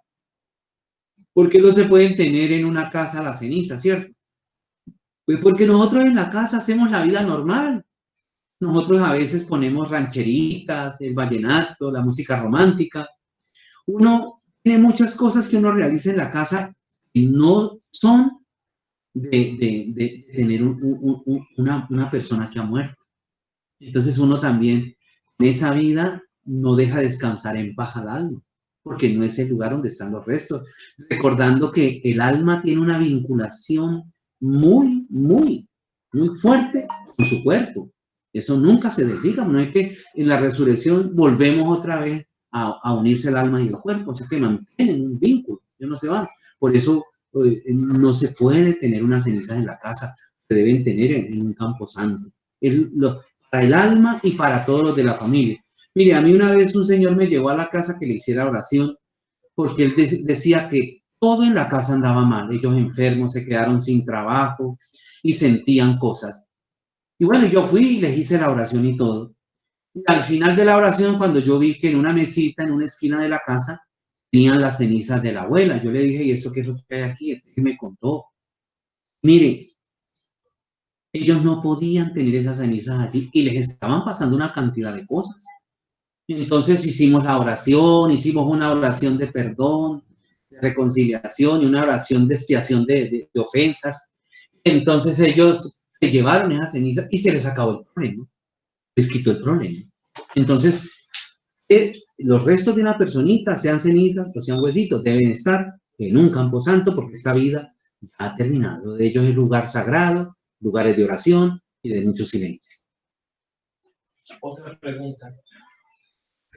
Porque no se pueden tener en una casa las cenizas, ¿cierto? Pues porque nosotros en la casa hacemos la vida normal. Nosotros a veces ponemos rancheritas, el vallenato, la música romántica. Uno tiene muchas cosas que uno realiza en la casa y no son de tener una persona que ha muerto. Entonces uno también en esa vida no deja descansar en paz al alma, porque no es el lugar donde están los restos. Recordando que el alma tiene una vinculación muy, muy, muy fuerte con su cuerpo. Esto nunca se desliga, no es que en la resurrección volvemos otra vez a unirse el alma y el cuerpo, o sea que mantienen un vínculo, ellos no se van. Por eso no se puede tener unas cenizas en la casa, se deben tener en un campo santo. Para el alma y para todos los de la familia. Mire, a mí una vez un señor me llevó a la casa que le hiciera oración porque él decía que todo en la casa andaba mal. Ellos enfermos, se quedaron sin trabajo y sentían cosas. Y bueno, yo fui y les hice la oración y todo. Y al final de la oración, cuando yo vi que en una mesita, en una esquina de la casa, tenían las cenizas de la abuela, yo le dije, ¿y eso qué es lo que hay aquí? Y me contó. Mire, ellos no podían tener esas cenizas allí y les estaban pasando una cantidad de cosas. Entonces hicimos la oración, hicimos una oración de perdón, de reconciliación y una oración de expiación de ofensas. Entonces ellos se llevaron esas cenizas y se les acabó el problema, les quitó el problema. Entonces, los restos de una personita, sean cenizas o sean huesitos, deben estar en un camposanto porque esa vida ya ha terminado. De ellos es lugar sagrado, lugares de oración y de mucho silencio.
Otra pregunta.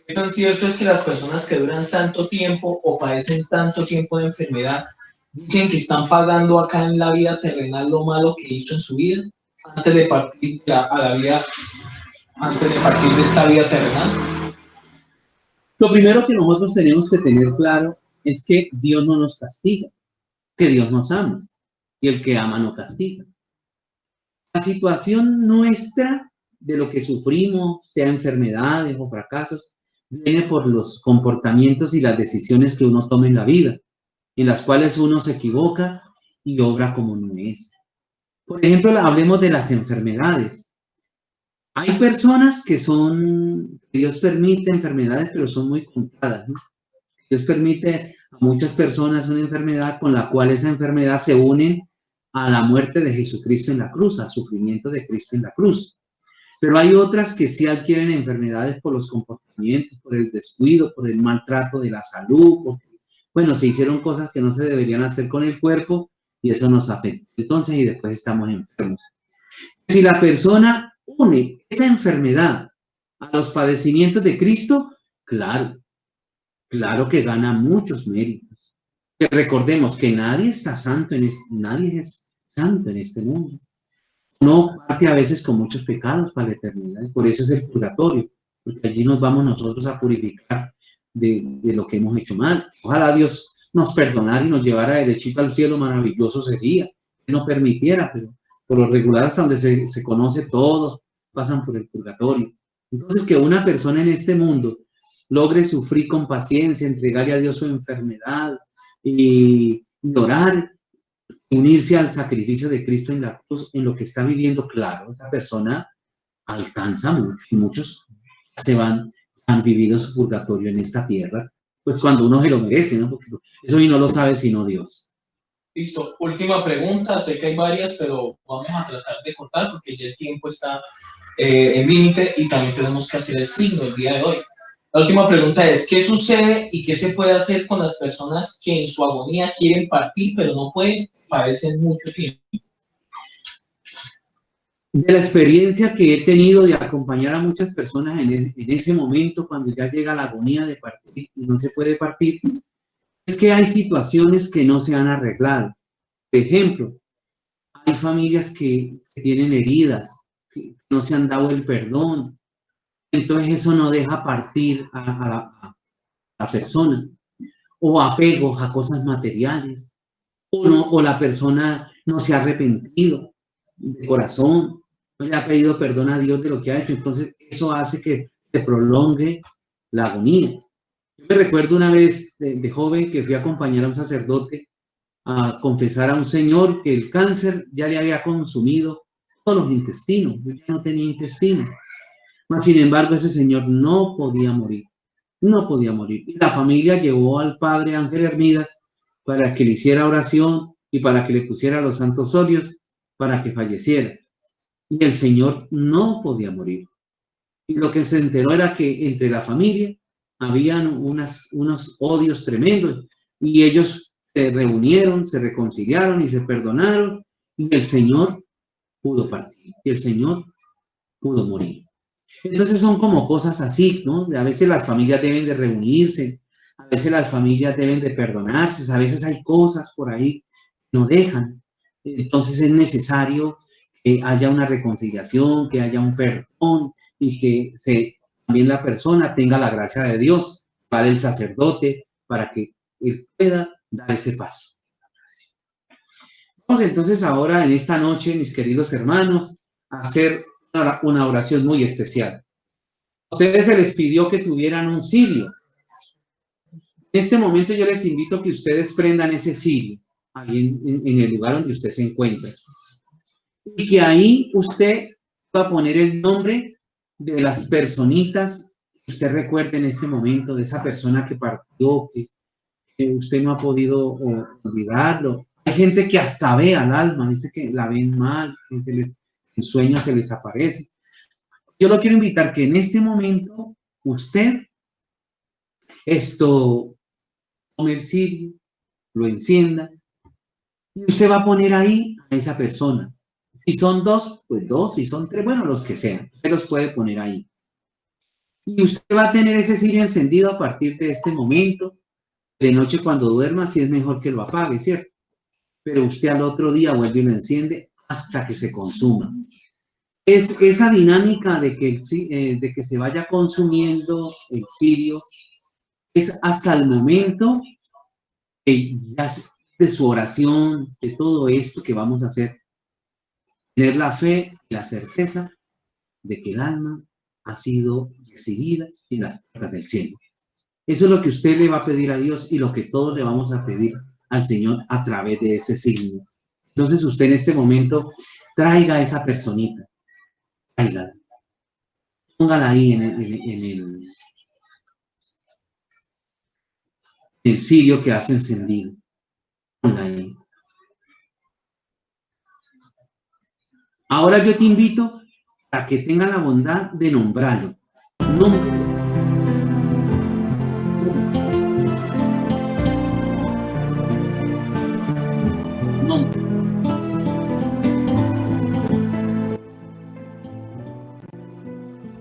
¿Qué tan cierto es que las personas que duran tanto tiempo o padecen tanto tiempo de enfermedad dicen que están pagando acá en la vida terrenal lo malo que hizo en su vida antes de partir antes de partir de esta vida terrenal?
Lo primero que nosotros tenemos que tener claro es que Dios no nos castiga, que Dios nos ama y el que ama no castiga. La situación nuestra de lo que sufrimos, sea enfermedades o fracasos, viene por los comportamientos y las decisiones que uno toma en la vida, en las cuales uno se equivoca y obra como no es. Por ejemplo, hablemos de las enfermedades. Hay personas que Dios permite enfermedades, pero son muy contadas, ¿no? Dios permite a muchas personas una enfermedad con la cual esa enfermedad se une a la muerte de Jesucristo en la cruz, al sufrimiento de Cristo en la cruz. Pero hay otras que sí adquieren enfermedades por los comportamientos, por el descuido, por el maltrato de la salud, porque, bueno, se hicieron cosas que no se deberían hacer con el cuerpo y eso nos afecta. Entonces, y después estamos enfermos. Si la persona une esa enfermedad a los padecimientos de Cristo, claro que gana muchos méritos. Que recordemos que nadie está santo nadie es santo en este mundo. No parte a veces con muchos pecados para la eternidad. Por eso es el purgatorio, porque allí nos vamos nosotros a purificar de lo que hemos hecho mal. Ojalá Dios nos perdonara y nos llevara derechito al cielo, maravilloso sería, que no permitiera, pero por lo regular hasta donde se conoce todo, pasan por el purgatorio. Entonces, que una persona en este mundo logre sufrir con paciencia, entregarle a Dios su enfermedad y orar, unirse al sacrificio de Cristo en la cruz, en lo que está viviendo, claro, esa persona alcanza mucho, y muchos han vivido su purgatorio en esta tierra, pues cuando uno se lo merece, ¿no? Porque eso y no lo sabe sino Dios.
Listo, última pregunta, sé que hay varias, pero vamos a tratar de cortar porque ya el tiempo está en límite y también tenemos que hacer el signo el día de hoy. La última pregunta es, ¿qué sucede y qué se puede hacer con las personas que en su agonía quieren partir, pero no pueden, padecen mucho tiempo?
De la experiencia que he tenido de acompañar a muchas personas en ese momento, cuando ya llega la agonía de partir y no se puede partir, es que hay situaciones que no se han arreglado. Por ejemplo, hay familias que tienen heridas, que no se han dado el perdón, entonces eso no deja partir a la persona, o apegos a cosas materiales, o la persona no se ha arrepentido de corazón, no le ha pedido perdón a Dios de lo que ha hecho, entonces eso hace que se prolongue la agonía. Yo me recuerdo una vez de joven que fui a acompañar a un sacerdote a confesar a un señor que el cáncer ya le había consumido todos los intestinos, yo ya no tenía intestino. Mas, sin embargo, ese señor no podía morir, no podía morir. Y la familia llevó al padre Ángel Hermidas para que le hiciera oración y para que le pusiera los santos óleos para que falleciera. Y el señor no podía morir. Y lo que se enteró era que entre la familia habían unos odios tremendos y ellos se reunieron, se reconciliaron y se perdonaron y el Señor pudo partir y el Señor pudo morir. Entonces son como cosas así, ¿no? A veces las familias deben de reunirse, a veces las familias deben de perdonarse, a veces hay cosas por ahí que no dejan. Entonces es necesario que haya una reconciliación, que haya un perdón y que también la persona tenga la gracia de Dios para el sacerdote, para que él pueda dar ese paso. Vamos entonces ahora en esta noche, mis queridos hermanos, a hacer una oración muy especial. A ustedes se les pidió que tuvieran un cirio. En este momento yo les invito a que ustedes prendan ese cirio ahí en el lugar donde usted se encuentra. Y que ahí usted va a poner el nombre de las personitas que usted recuerde en este momento, de esa persona que partió, que usted no ha podido olvidarlo. Hay gente que hasta ve al alma, dice que la ven mal, que en sueños se les aparece. Yo lo quiero invitar que en este momento usted tome el cirio, lo encienda y usted va a poner ahí a esa persona. Si son dos, pues dos, si son tres, bueno, los que sean, usted los puede poner ahí. Y usted va a tener ese cirio encendido a partir de este momento. De noche cuando duerma, sí es mejor que lo apague, ¿cierto? Pero usted al otro día vuelve y lo enciende hasta que se consuma. Es esa dinámica de que se vaya consumiendo el cirio, es hasta el momento que ya de su oración, de todo esto que vamos a hacer, tener la fe y la certeza de que el alma ha sido recibida en las puertas del cielo. Eso es lo que usted le va a pedir a Dios y lo que todos le vamos a pedir al Señor a través de ese signo. Entonces usted en este momento traiga a esa personita, tráigala, póngala ahí en el cirio que hace encendido. Póngala ahí. Ahora yo te invito a que tenga la bondad de nombrarlo. Nómbralo.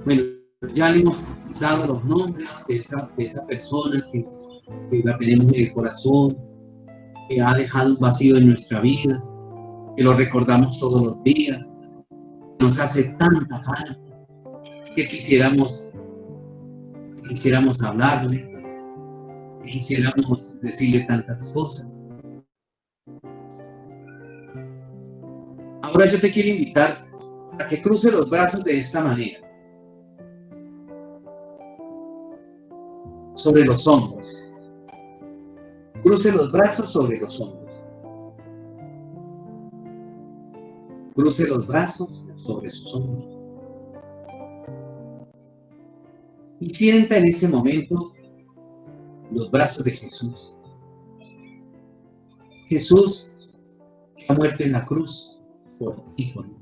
Bueno, ya le hemos dado los nombres de esa persona que la tenemos en el corazón, que ha dejado un vacío en nuestra vida, que lo recordamos todos los días, que nos hace tanta falta, que quisiéramos hablarle, que quisiéramos decirle tantas cosas. Ahora yo te quiero invitar a que cruce los brazos de esta manera, sobre los hombros. Cruce los brazos sobre los hombros. Cruce los brazos sobre sus hombros. Y sienta en este momento los brazos de Jesús. Jesús que ha muerto en la cruz por ti y por mí.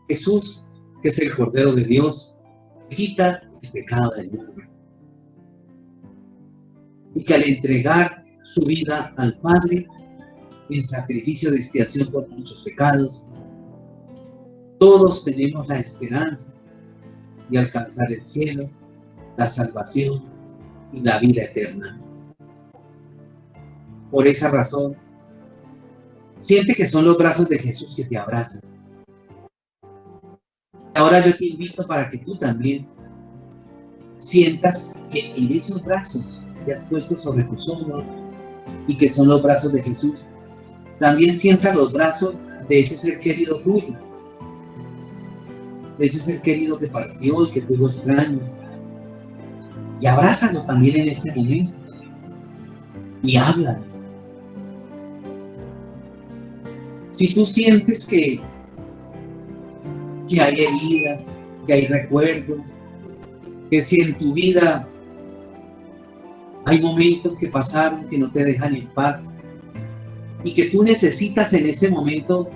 Jesús que es el Cordero de Dios que quita el pecado del mundo. Y que al entregar su vida al Padre en sacrificio de expiación por nuestros pecados, todos tenemos la esperanza de alcanzar el cielo, la salvación y la vida eterna. Por esa razón, siente que son los brazos de Jesús que te abrazan. Ahora yo te invito para que tú también sientas que en esos brazos que has puesto sobre tus hombros y que son los brazos de Jesús, también sienta los brazos de ese ser querido tuyo, de ese ser querido que partió y que tuvo extraños, y abrázalo también en este momento y háblale. Si tú sientes que hay heridas, que hay recuerdos, que si en tu vida hay momentos que pasaron que no te dejan en paz y que tú necesitas en este momento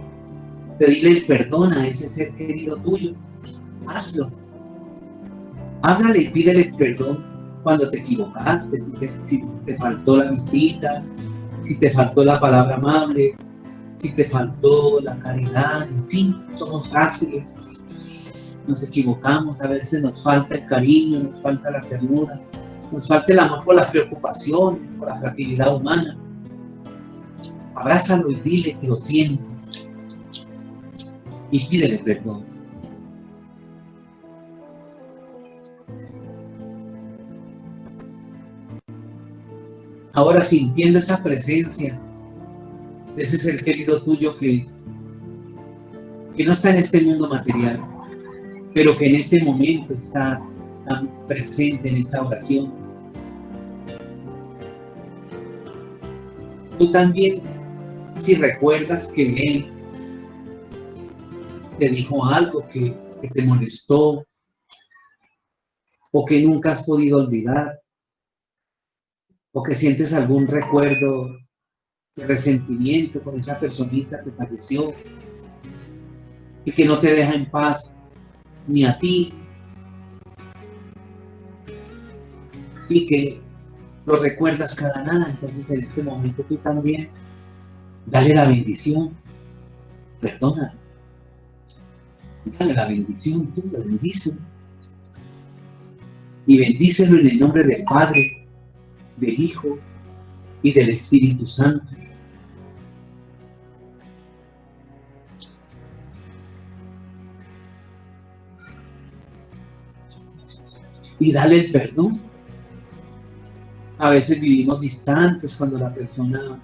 pedirle el perdón a ese ser querido tuyo, hazlo. Háblale y pídele perdón cuando te equivocaste, si te faltó la visita, si te faltó la palabra amable, si te faltó la caridad, en fin, somos frágiles, nos equivocamos, a veces nos falta el cariño, nos falta la ternura, nos falta el amor por las preocupaciones, por la fragilidad humana. Abrázalo y dile que lo sientes y pídele perdón. Ahora, sintiendo esa presencia de ese ser querido tuyo que no está en este mundo material, pero que en este momento está tan presente en esta oración, tú también, si recuerdas que Él te dijo algo que te molestó o que nunca has podido olvidar, o que sientes algún recuerdo de resentimiento con esa personita que falleció y que no te deja en paz ni a ti, y que lo recuerdas cada nada, entonces en este momento tú también dale la bendición, perdónalo, dale la bendición, tú lo bendícelo y bendícelo en el nombre del Padre, del Hijo y del Espíritu Santo. Y dale el perdón. A veces vivimos distantes cuando la persona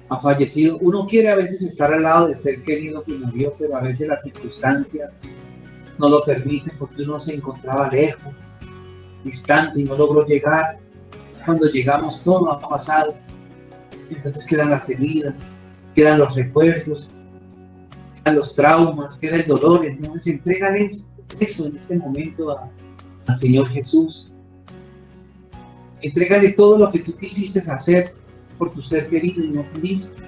ha fallecido. Uno quiere a veces estar al lado del ser querido que murió, pero a veces las circunstancias no lo permiten porque uno se encontraba lejos, distante y no logró llegar. Cuando llegamos todo ha pasado, entonces quedan las heridas, quedan los recuerdos, quedan los traumas, queda el dolor. Entonces entrégale eso en este momento al Señor Jesús. Entrégale todo lo que tú quisiste hacer por tu ser querido y no pudiste.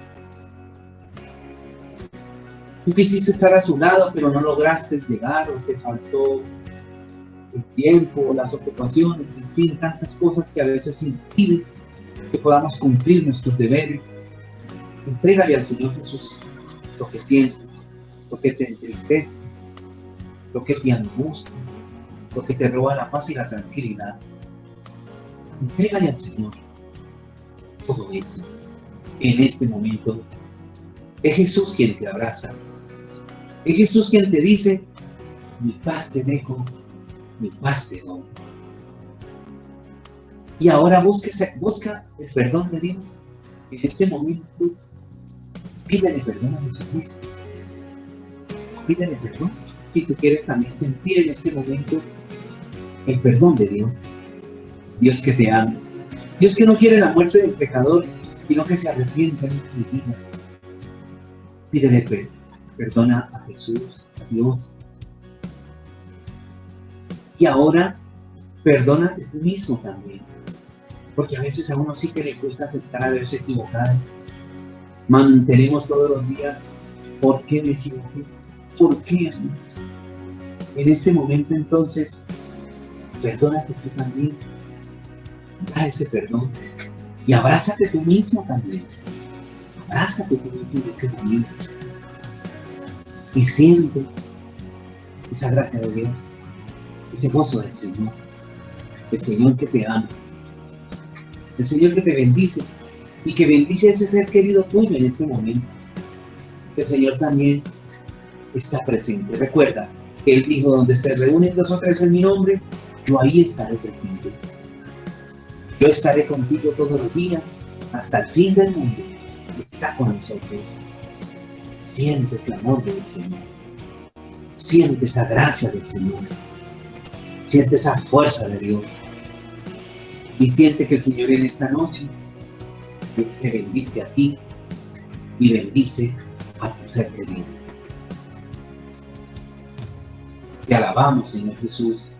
Tú quisiste estar a su lado, pero no lograste llegar, o te faltó el tiempo, o las ocupaciones, en fin, tantas cosas que a veces impiden que podamos cumplir nuestros deberes. Entrégale al Señor Jesús lo que sientes, lo que te entristeces, lo que te angustia, lo que te roba la paz y la tranquilidad. Entrégale al Señor. todo eso. En este momento, es Jesús quien te abraza. Es Jesús quien te dice: mi paz te dejo, mi paz te doy. Y ahora busca el perdón de Dios. En este momento, pídele perdón a Jesucristo. Pídele perdón. Si tú quieres también sentir en este momento el perdón de Dios. Dios que te ama. Dios que no quiere la muerte del pecador, sino que se arrepienta en tu vida. Pídele perdona a Jesús, a Dios. Y ahora, perdónate tú mismo también. Porque a veces a uno sí que le cuesta aceptar haberse equivocado. Mantenemos todos los días: ¿por qué me equivoqué? ¿Por qué? En este momento entonces, perdónate tú también. Da ese perdón. Y abrázate tú mismo también. Abrázate tú mismo en este momento. Y siente esa gracia de Dios. Ese gozo del Señor. El Señor que te ama. El Señor que te bendice. Y que bendice a ese ser querido tuyo en este momento. El Señor también está presente. Recuerda que Él dijo: donde se reúnen 2 o 3 en mi nombre, yo ahí estaré presente. Yo estaré contigo todos los días, hasta el fin del mundo. Está con nosotros. Siente ese amor del Señor. Siente esa gracia del Señor. Siente esa fuerza de Dios. Y siente que el Señor en esta noche te bendice a ti y bendice a tu ser querido. Te alabamos, Señor Jesús.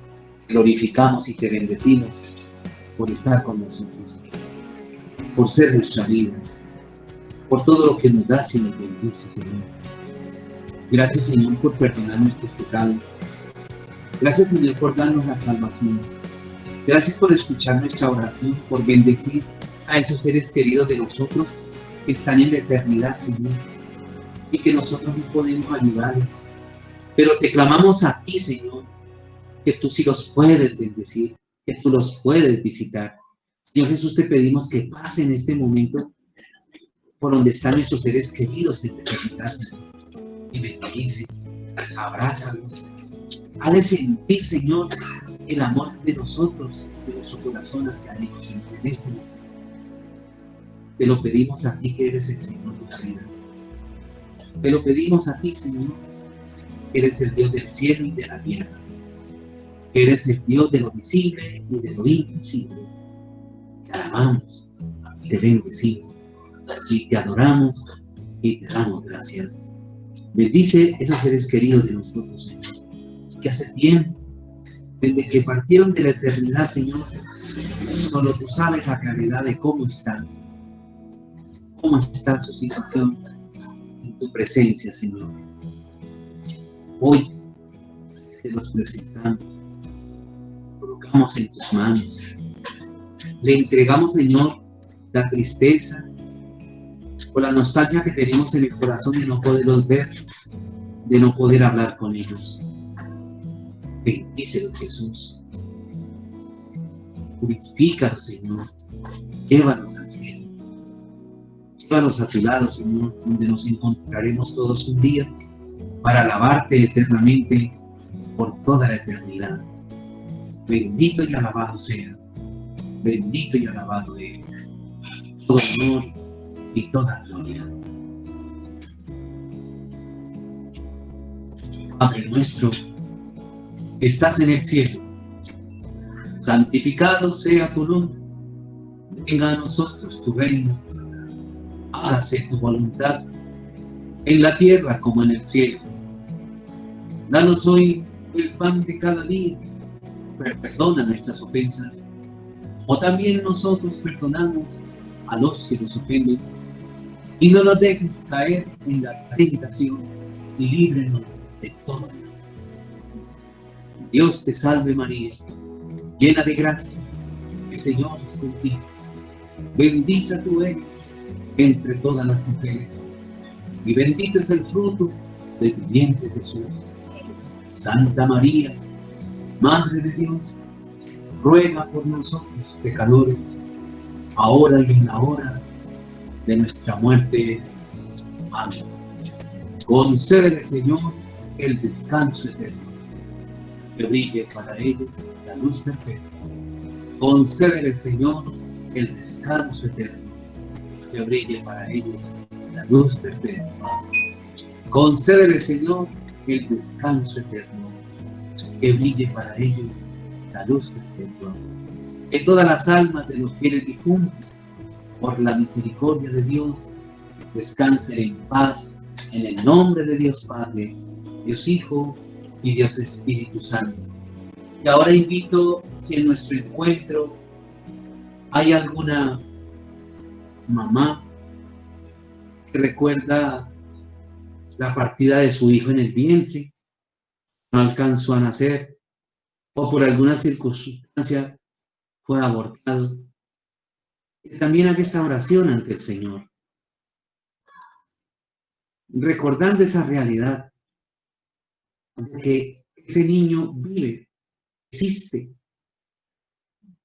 Te glorificamos y te bendecimos por estar con nosotros, por ser nuestra vida, por todo lo que nos das y nos bendice, Señor. Gracias, Señor, por perdonar nuestros pecados. Gracias, Señor, por darnos la salvación. Gracias por escuchar nuestra oración, por bendecir a esos seres queridos de nosotros que están en la eternidad, Señor, y que nosotros no podemos ayudarlos. Pero te clamamos a ti, Señor, que tú sí los puedes bendecir, que tú los puedes visitar. Señor Jesús, te pedimos que pase en este momento por donde están nuestros seres queridos en la eternidad, Señor, y bendice, abrázalos. Haz sentir, Señor, el amor de nosotros, de nuestro corazón hacia ellos, Señor, en este momento. Te lo pedimos a ti, que eres el Señor de la vida. Te lo pedimos a ti, Señor, que eres el Dios del cielo y de la tierra. Que eres el Dios de lo visible y de lo invisible. Te alabamos, te bendecimos, y te adoramos y te damos gracias. Bendice esos seres queridos de nosotros, Señor, que hace tiempo, desde que partieron de la eternidad, Señor, solo tú sabes la claridad de cómo está su situación en tu presencia, Señor. Hoy te los presentamos, colocamos en tus manos, le entregamos, Señor, la tristeza o la nostalgia que tenemos en el corazón de no poderlos ver, de no poder hablar con ellos. Bendícelos, Jesús. Purifícalos, Señor. Llévalos al cielo. Llévalos a tu lado, Señor, donde nos encontraremos todos un día para alabarte eternamente por toda la eternidad. Bendito y alabado seas. Bendito y alabado eres. Todo honor y toda gloria. Padre nuestro, que estás en el cielo, santificado sea tu nombre. Venga a nosotros tu reino. Hágase tu voluntad, en la tierra como en el cielo. Danos hoy el pan de cada día. Perdona nuestras ofensas, o también nosotros perdonamos a los que nos ofenden. Y no nos dejes caer en la tentación, y líbranos de todo mal. Dios te salve María, llena de gracia, el Señor es contigo. Bendita tú eres entre todas las mujeres, y bendito es el fruto de tu vientre, Jesús. Santa María, Madre de Dios, ruega por nosotros pecadores, ahora y en la hora de nuestra muerte. Amén. Concédele, Señor, el descanso eterno, que brille para ellos la luz perpetua. Concédele, Señor, el descanso eterno, que brille para ellos la luz perpetua. Concédele, Señor, el descanso eterno, que brille para ellos la luz perpetua. Que todas las almas de los fieles difuntos, por la misericordia de Dios, descansen en paz, en el nombre de Dios Padre, Dios Hijo y Dios Espíritu Santo. Y ahora invito, si en nuestro encuentro hay alguna mamá que recuerda la partida de su hijo en el vientre, no alcanzó a nacer, o por alguna circunstancia fue abortado, que también haga esta oración ante el Señor, recordando esa realidad de que ese niño vive, existe,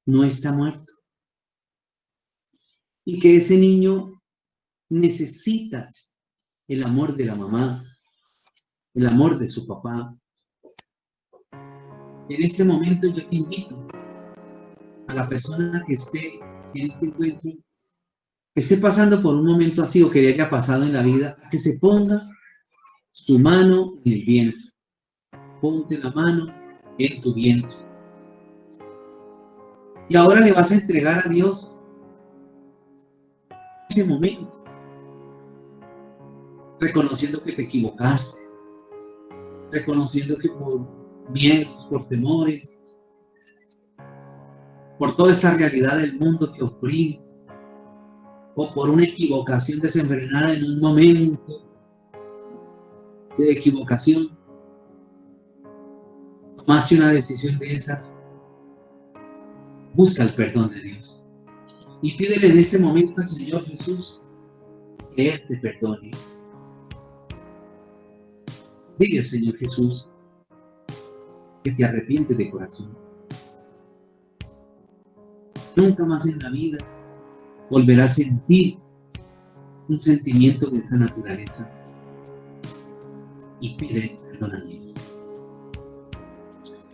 no está muerto, y que ese niño necesita el amor de la mamá, el amor de su papá. En este momento yo te invito a la persona que esté en este encuentro, que esté pasando por un momento así o que le haya pasado en la vida, que se ponga su mano en el vientre. Ponte la mano en tu vientre. Y ahora le vas a entregar a Dios ese momento, reconociendo que te equivocaste, reconociendo que por miedos, por temores, por toda esa realidad del mundo que oprime, o por una equivocación desenfrenada en un momento de equivocación, tomaste una decisión de esas, busca el perdón de Dios y pídele en este momento al Señor Jesús que Él te perdone. Dile al Señor Jesús que te arrepientes de corazón. Nunca más en la vida volverás a sentir un sentimiento de esa naturaleza. Y pide perdón a Dios.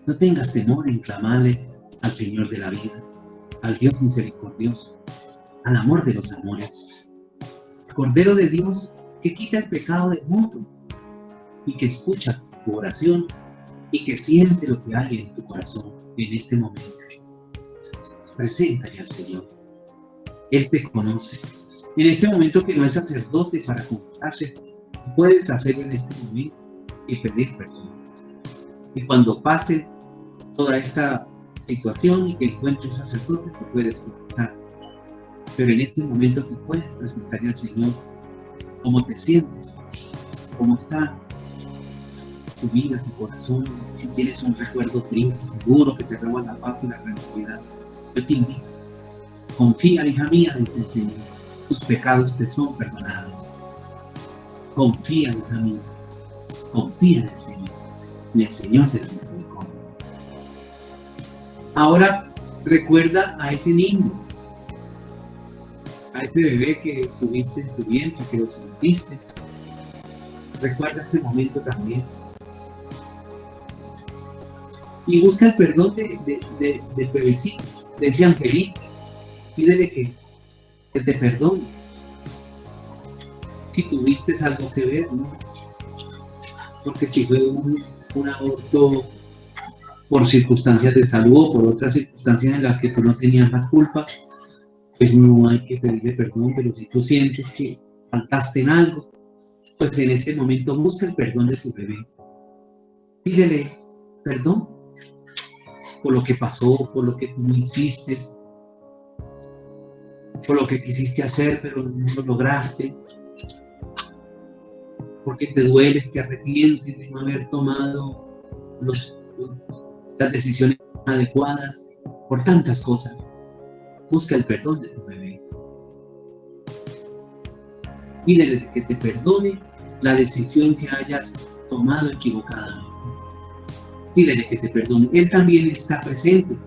No tengas temor en clamarle al Señor de la vida, al Dios misericordioso, al amor de los amores, al Cordero de Dios que quita el pecado del mundo y que escucha tu oración y que siente lo que hay en tu corazón en este momento. Preséntale al Señor. Él te conoce. En este momento que no es sacerdote para confesarse, puedes hacerlo en este momento y pedir perdón. Y cuando pase toda esta situación y que encuentres un sacerdote, te puedes confesar. Pero en este momento te puedes presentar al Señor cómo te sientes, cómo está tu vida, tu corazón, si tienes un recuerdo triste, duro que te roba la paz y la tranquilidad. Yo te invito, confía, hija mía, dice el Señor, tus pecados te son perdonados. Confía, hija mía, confía en el Señor de la misericordia. Ahora recuerda a ese niño, a ese bebé que tuviste en tu vientre, que lo sentiste. Recuerda ese momento también. Y busca el perdón del bebecito, de ese angelito. Pídele que te perdone. Si tuviste algo que ver, ¿no? Porque si fue un aborto por circunstancias de salud o por otras circunstancias en las que tú no tenías la culpa, pues no hay que pedirle perdón. Pero si tú sientes que faltaste en algo, pues en ese momento busca el perdón de tu bebé. Pídele perdón por lo que pasó, por lo que tú no hiciste, por lo que quisiste hacer pero no lo lograste, porque te dueles, te arrepientes de no haber tomado las decisiones adecuadas, por tantas cosas. Busca el perdón de tu bebé. Pídele que te perdone la decisión que hayas tomado equivocadamente. Pídele que te perdone. Él también está presente.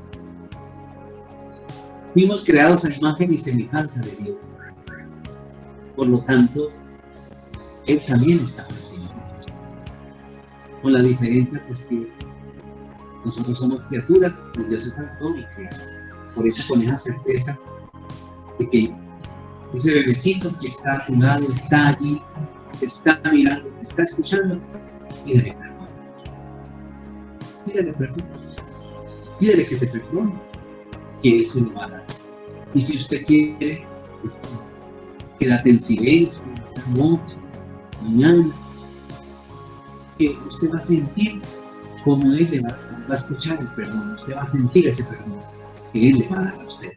Fuimos creados a imagen y semejanza de Dios. Por lo tanto, Él también está presente. Con la diferencia pues que nosotros somos criaturas y Dios es autor y creador. Por eso con esa certeza de que ese bebecito que está a tu lado está allí, te está mirando, te está escuchando, pídele perdón. Pídele perdón. Pídele que te perdone, que Él se lo va a dar. Y si usted quiere, pues, quédate en silencio, esta noche, mañana, que usted va a sentir como Él le va a escuchar el perdón, usted va a sentir ese perdón que Él le va a dar a usted.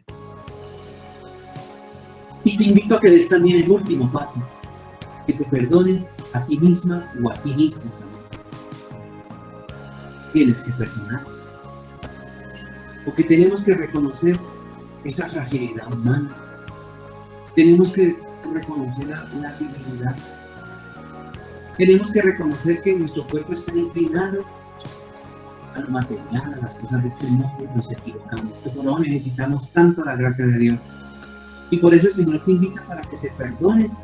Y te invito a que des también el último paso, que te perdones a ti misma o a ti mismo también. Tienes que perdonar. Porque tenemos que reconocer esa fragilidad humana. Tenemos que reconocer la debilidad. Tenemos que reconocer que nuestro cuerpo está inclinado a lo material, a las cosas de este mundo, y nos equivocamos. Que por eso necesitamos tanto la gracia de Dios. Y por eso el Señor te invita para que te perdones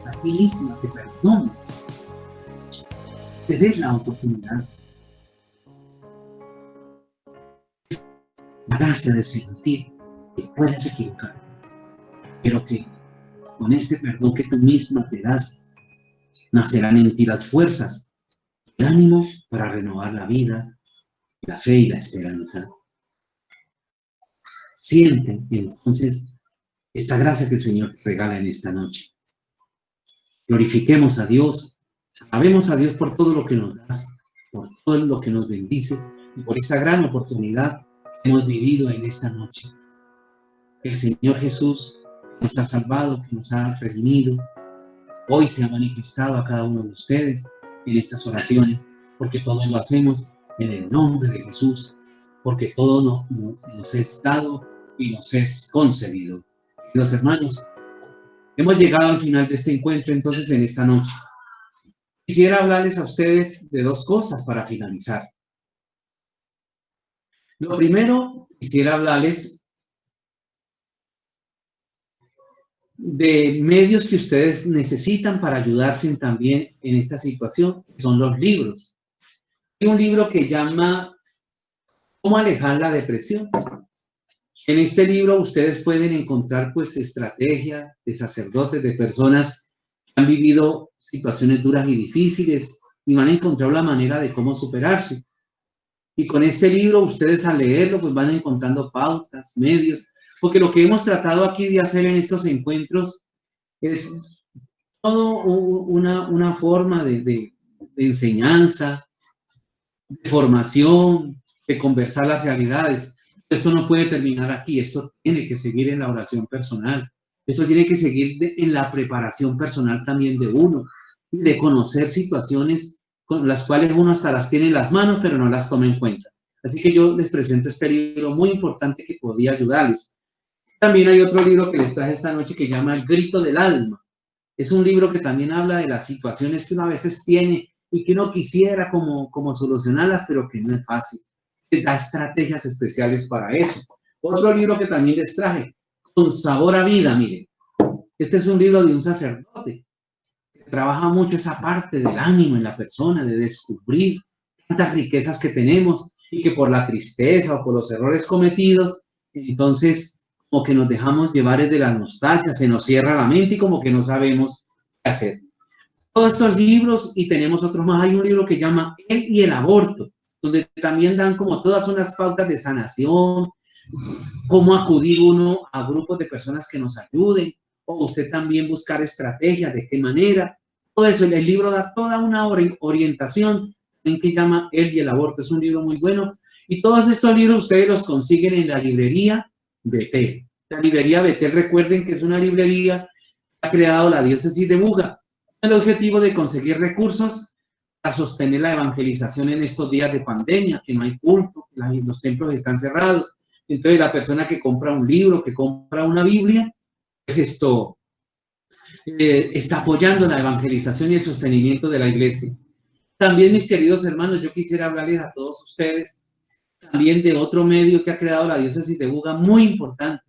a ti mismo, te perdones. Te des la oportunidad. La gracia de sentir que puedes equivocar, pero que con este perdón que tú misma te das, nacerán en ti las fuerzas, el ánimo para renovar la vida, la fe y la esperanza. Siente entonces esta gracia que el Señor te regala en esta noche. Glorifiquemos a Dios, alabemos a Dios por todo lo que nos das, por todo lo que nos bendice y por esta gran oportunidad que hemos vivido en esta noche. Que el Señor Jesús nos ha salvado, que nos ha redimido, hoy se ha manifestado a cada uno de ustedes en estas oraciones, porque todos lo hacemos en el nombre de Jesús, porque todo nos es dado y nos es concedido. Queridos hermanos, hemos llegado al final de este encuentro entonces en esta noche. Quisiera hablarles a ustedes de dos cosas para finalizar. Lo primero, quisiera hablarles de medios que ustedes necesitan para ayudarse también en esta situación, que son los libros. Hay un libro que llama ¿Cómo alejar la depresión? En este libro ustedes pueden encontrar pues estrategias de sacerdotes, de personas que han vivido situaciones duras y difíciles y van a encontrar la manera de cómo superarse. Y con este libro ustedes al leerlo pues van encontrando pautas, medios, porque lo que hemos tratado aquí de hacer en estos encuentros es todo una forma de enseñanza, de formación, de conversar las realidades. Esto no puede terminar aquí, esto tiene que seguir en la oración personal, esto tiene que seguir en la preparación personal también de uno, de conocer situaciones con las cuales uno hasta las tiene en las manos, pero no las toma en cuenta. Así que yo les presento este libro muy importante que podía ayudarles. También hay otro libro que les traje esta noche que llama El Grito del Alma. Es un libro que también habla de las situaciones que uno a veces tiene y que uno quisiera como solucionarlas, pero que no es fácil. Da estrategias especiales para eso. Otro libro que también les traje, Con Sabor a Vida, miren. Este es un libro de un sacerdote que trabaja mucho esa parte del ánimo en la persona, de descubrir tantas riquezas que tenemos y que por la tristeza o por los errores cometidos, entonces como que nos dejamos llevar desde la nostalgia, se nos cierra la mente y como que no sabemos qué hacer. Todos estos libros, y tenemos otros más, hay un libro que llama Él y el aborto, donde también dan como todas unas pautas de sanación, cómo acudir uno a grupos de personas que nos ayuden, o usted también buscar estrategias, de qué manera. Todo eso, el libro da toda una orientación en que llama Él y el aborto. Es un libro muy bueno. Y todos estos libros ustedes los consiguen en la librería Betel. La librería Betel, recuerden que es una librería que ha creado la diócesis de Buga. El objetivo de conseguir recursos para sostener la evangelización en estos días de pandemia, que no hay culto, que los templos están cerrados. Entonces la persona que compra un libro, que compra una Biblia, pues esto está apoyando la evangelización y el sostenimiento de la iglesia. También, mis queridos hermanos, yo quisiera hablarles a todos ustedes también de otro medio que ha creado la diócesis de Buga, muy importante,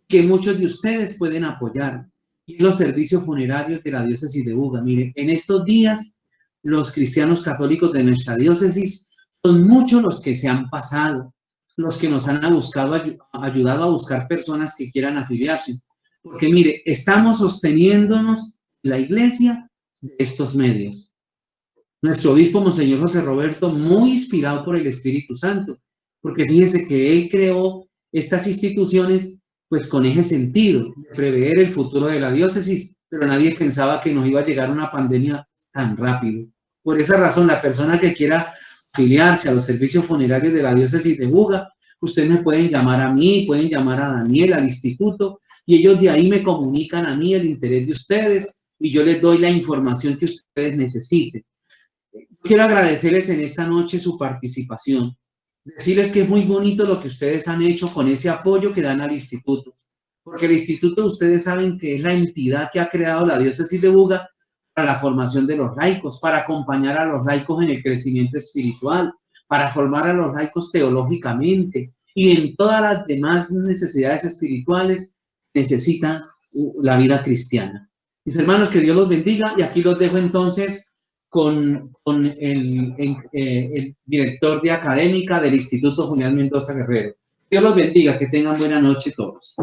que muchos de ustedes pueden apoyar, y los servicios funerarios de la diócesis de Buga. Miren, en estos días, los cristianos católicos de nuestra diócesis son muchos los que se han pasado, los que nos han ayudado a buscar personas que quieran afiliarse. Porque mire, estamos sosteniéndonos la iglesia de estos medios. Nuestro obispo, Monseñor José Roberto, muy inspirado por el Espíritu Santo, porque fíjense que él creó estas instituciones pues con ese sentido, de prever el futuro de la diócesis, pero nadie pensaba que nos iba a llegar una pandemia tan rápido. Por esa razón, la persona que quiera afiliarse a los servicios funerarios de la diócesis de Buga, ustedes me pueden llamar a mí, pueden llamar a Daniel, al instituto, y ellos de ahí me comunican a mí el interés de ustedes, y yo les doy la información que ustedes necesiten. Quiero agradecerles en esta noche su participación, decirles que es muy bonito lo que ustedes han hecho con ese apoyo que dan al instituto, porque el instituto ustedes saben que es la entidad que ha creado la diócesis de Buga para la formación de los laicos, para acompañar a los laicos en el crecimiento espiritual, para formar a los laicos teológicamente y en todas las demás necesidades espirituales necesitan la vida cristiana. Mis hermanos, que Dios los bendiga, y aquí los dejo entonces con el director de académica del Instituto Julián Mendoza Guerrero. Dios los bendiga, que tengan buena noche todos.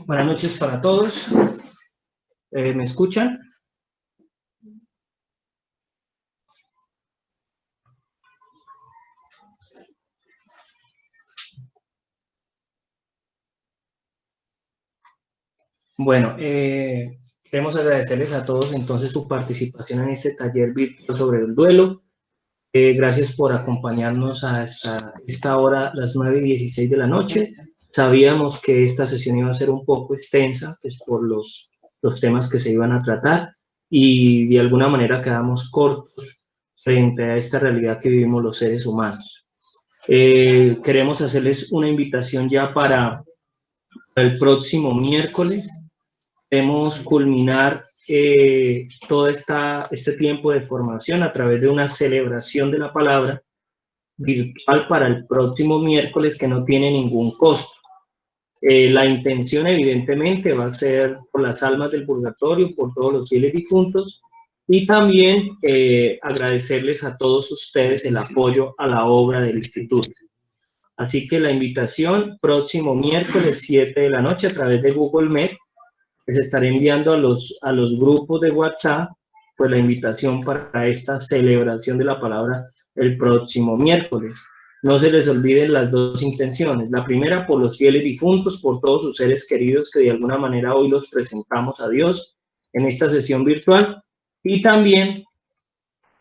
Buenas noches para todos. ¿Me escuchan? Bueno, queremos agradecerles a todos entonces su participación en este taller virtual sobre el duelo. Gracias por acompañarnos hasta esta hora, las 9:16 de la noche. Sabíamos que esta sesión iba a ser un poco extensa, pues, por los temas que se iban a tratar, y de alguna manera quedamos cortos frente a esta realidad que vivimos los seres humanos. Queremos hacerles una invitación ya para el próximo miércoles. Queremos culminar todo este tiempo de formación a través de una celebración de la palabra virtual para el próximo miércoles, que no tiene ningún costo. La intención evidentemente va a ser por las almas del purgatorio, por todos los fieles difuntos, y también agradecerles a todos ustedes el apoyo a la obra del instituto. Así que la invitación, próximo miércoles 7 de la noche a través de Google Meet, les estaré enviando a los grupos de WhatsApp pues la invitación para esta celebración de la palabra el próximo miércoles. No se les olviden las dos intenciones. La primera, por los fieles difuntos, por todos sus seres queridos que de alguna manera hoy los presentamos a Dios en esta sesión virtual. Y también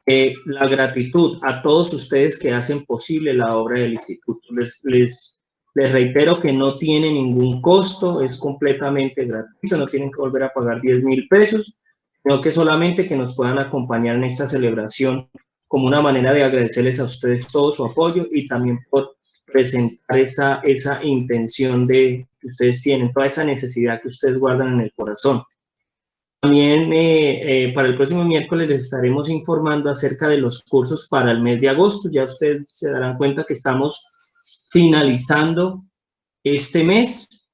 la gratitud a todos ustedes que hacen posible la obra del instituto. Les reitero que no tiene ningún costo, es completamente gratuito, no tienen que volver a pagar 10.000 pesos, sino que solamente que nos puedan acompañar en esta celebración como una manera de agradecerles a ustedes todo su apoyo, y también por presentar esa intención que ustedes tienen, toda esa necesidad que ustedes guardan en el corazón. También para el próximo miércoles les estaremos informando acerca de los cursos para el mes de agosto. Ya ustedes se darán cuenta que estamos finalizando este mes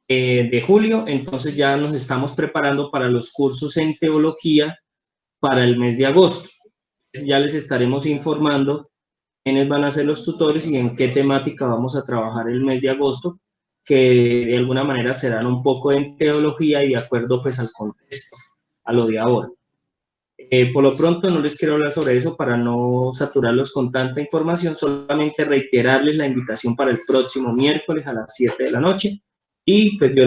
de julio, entonces ya nos estamos preparando para los cursos en teología para el mes de agosto. Ya les estaremos informando quiénes van a ser los tutores y en qué temática vamos a trabajar el mes de agosto, que de alguna manera serán un poco en teología y de acuerdo pues al contexto, a lo de ahora. Por lo pronto no les quiero hablar sobre eso para no saturarlos con tanta información, solamente reiterarles la invitación para el próximo miércoles a las 7 de la noche, y pues yo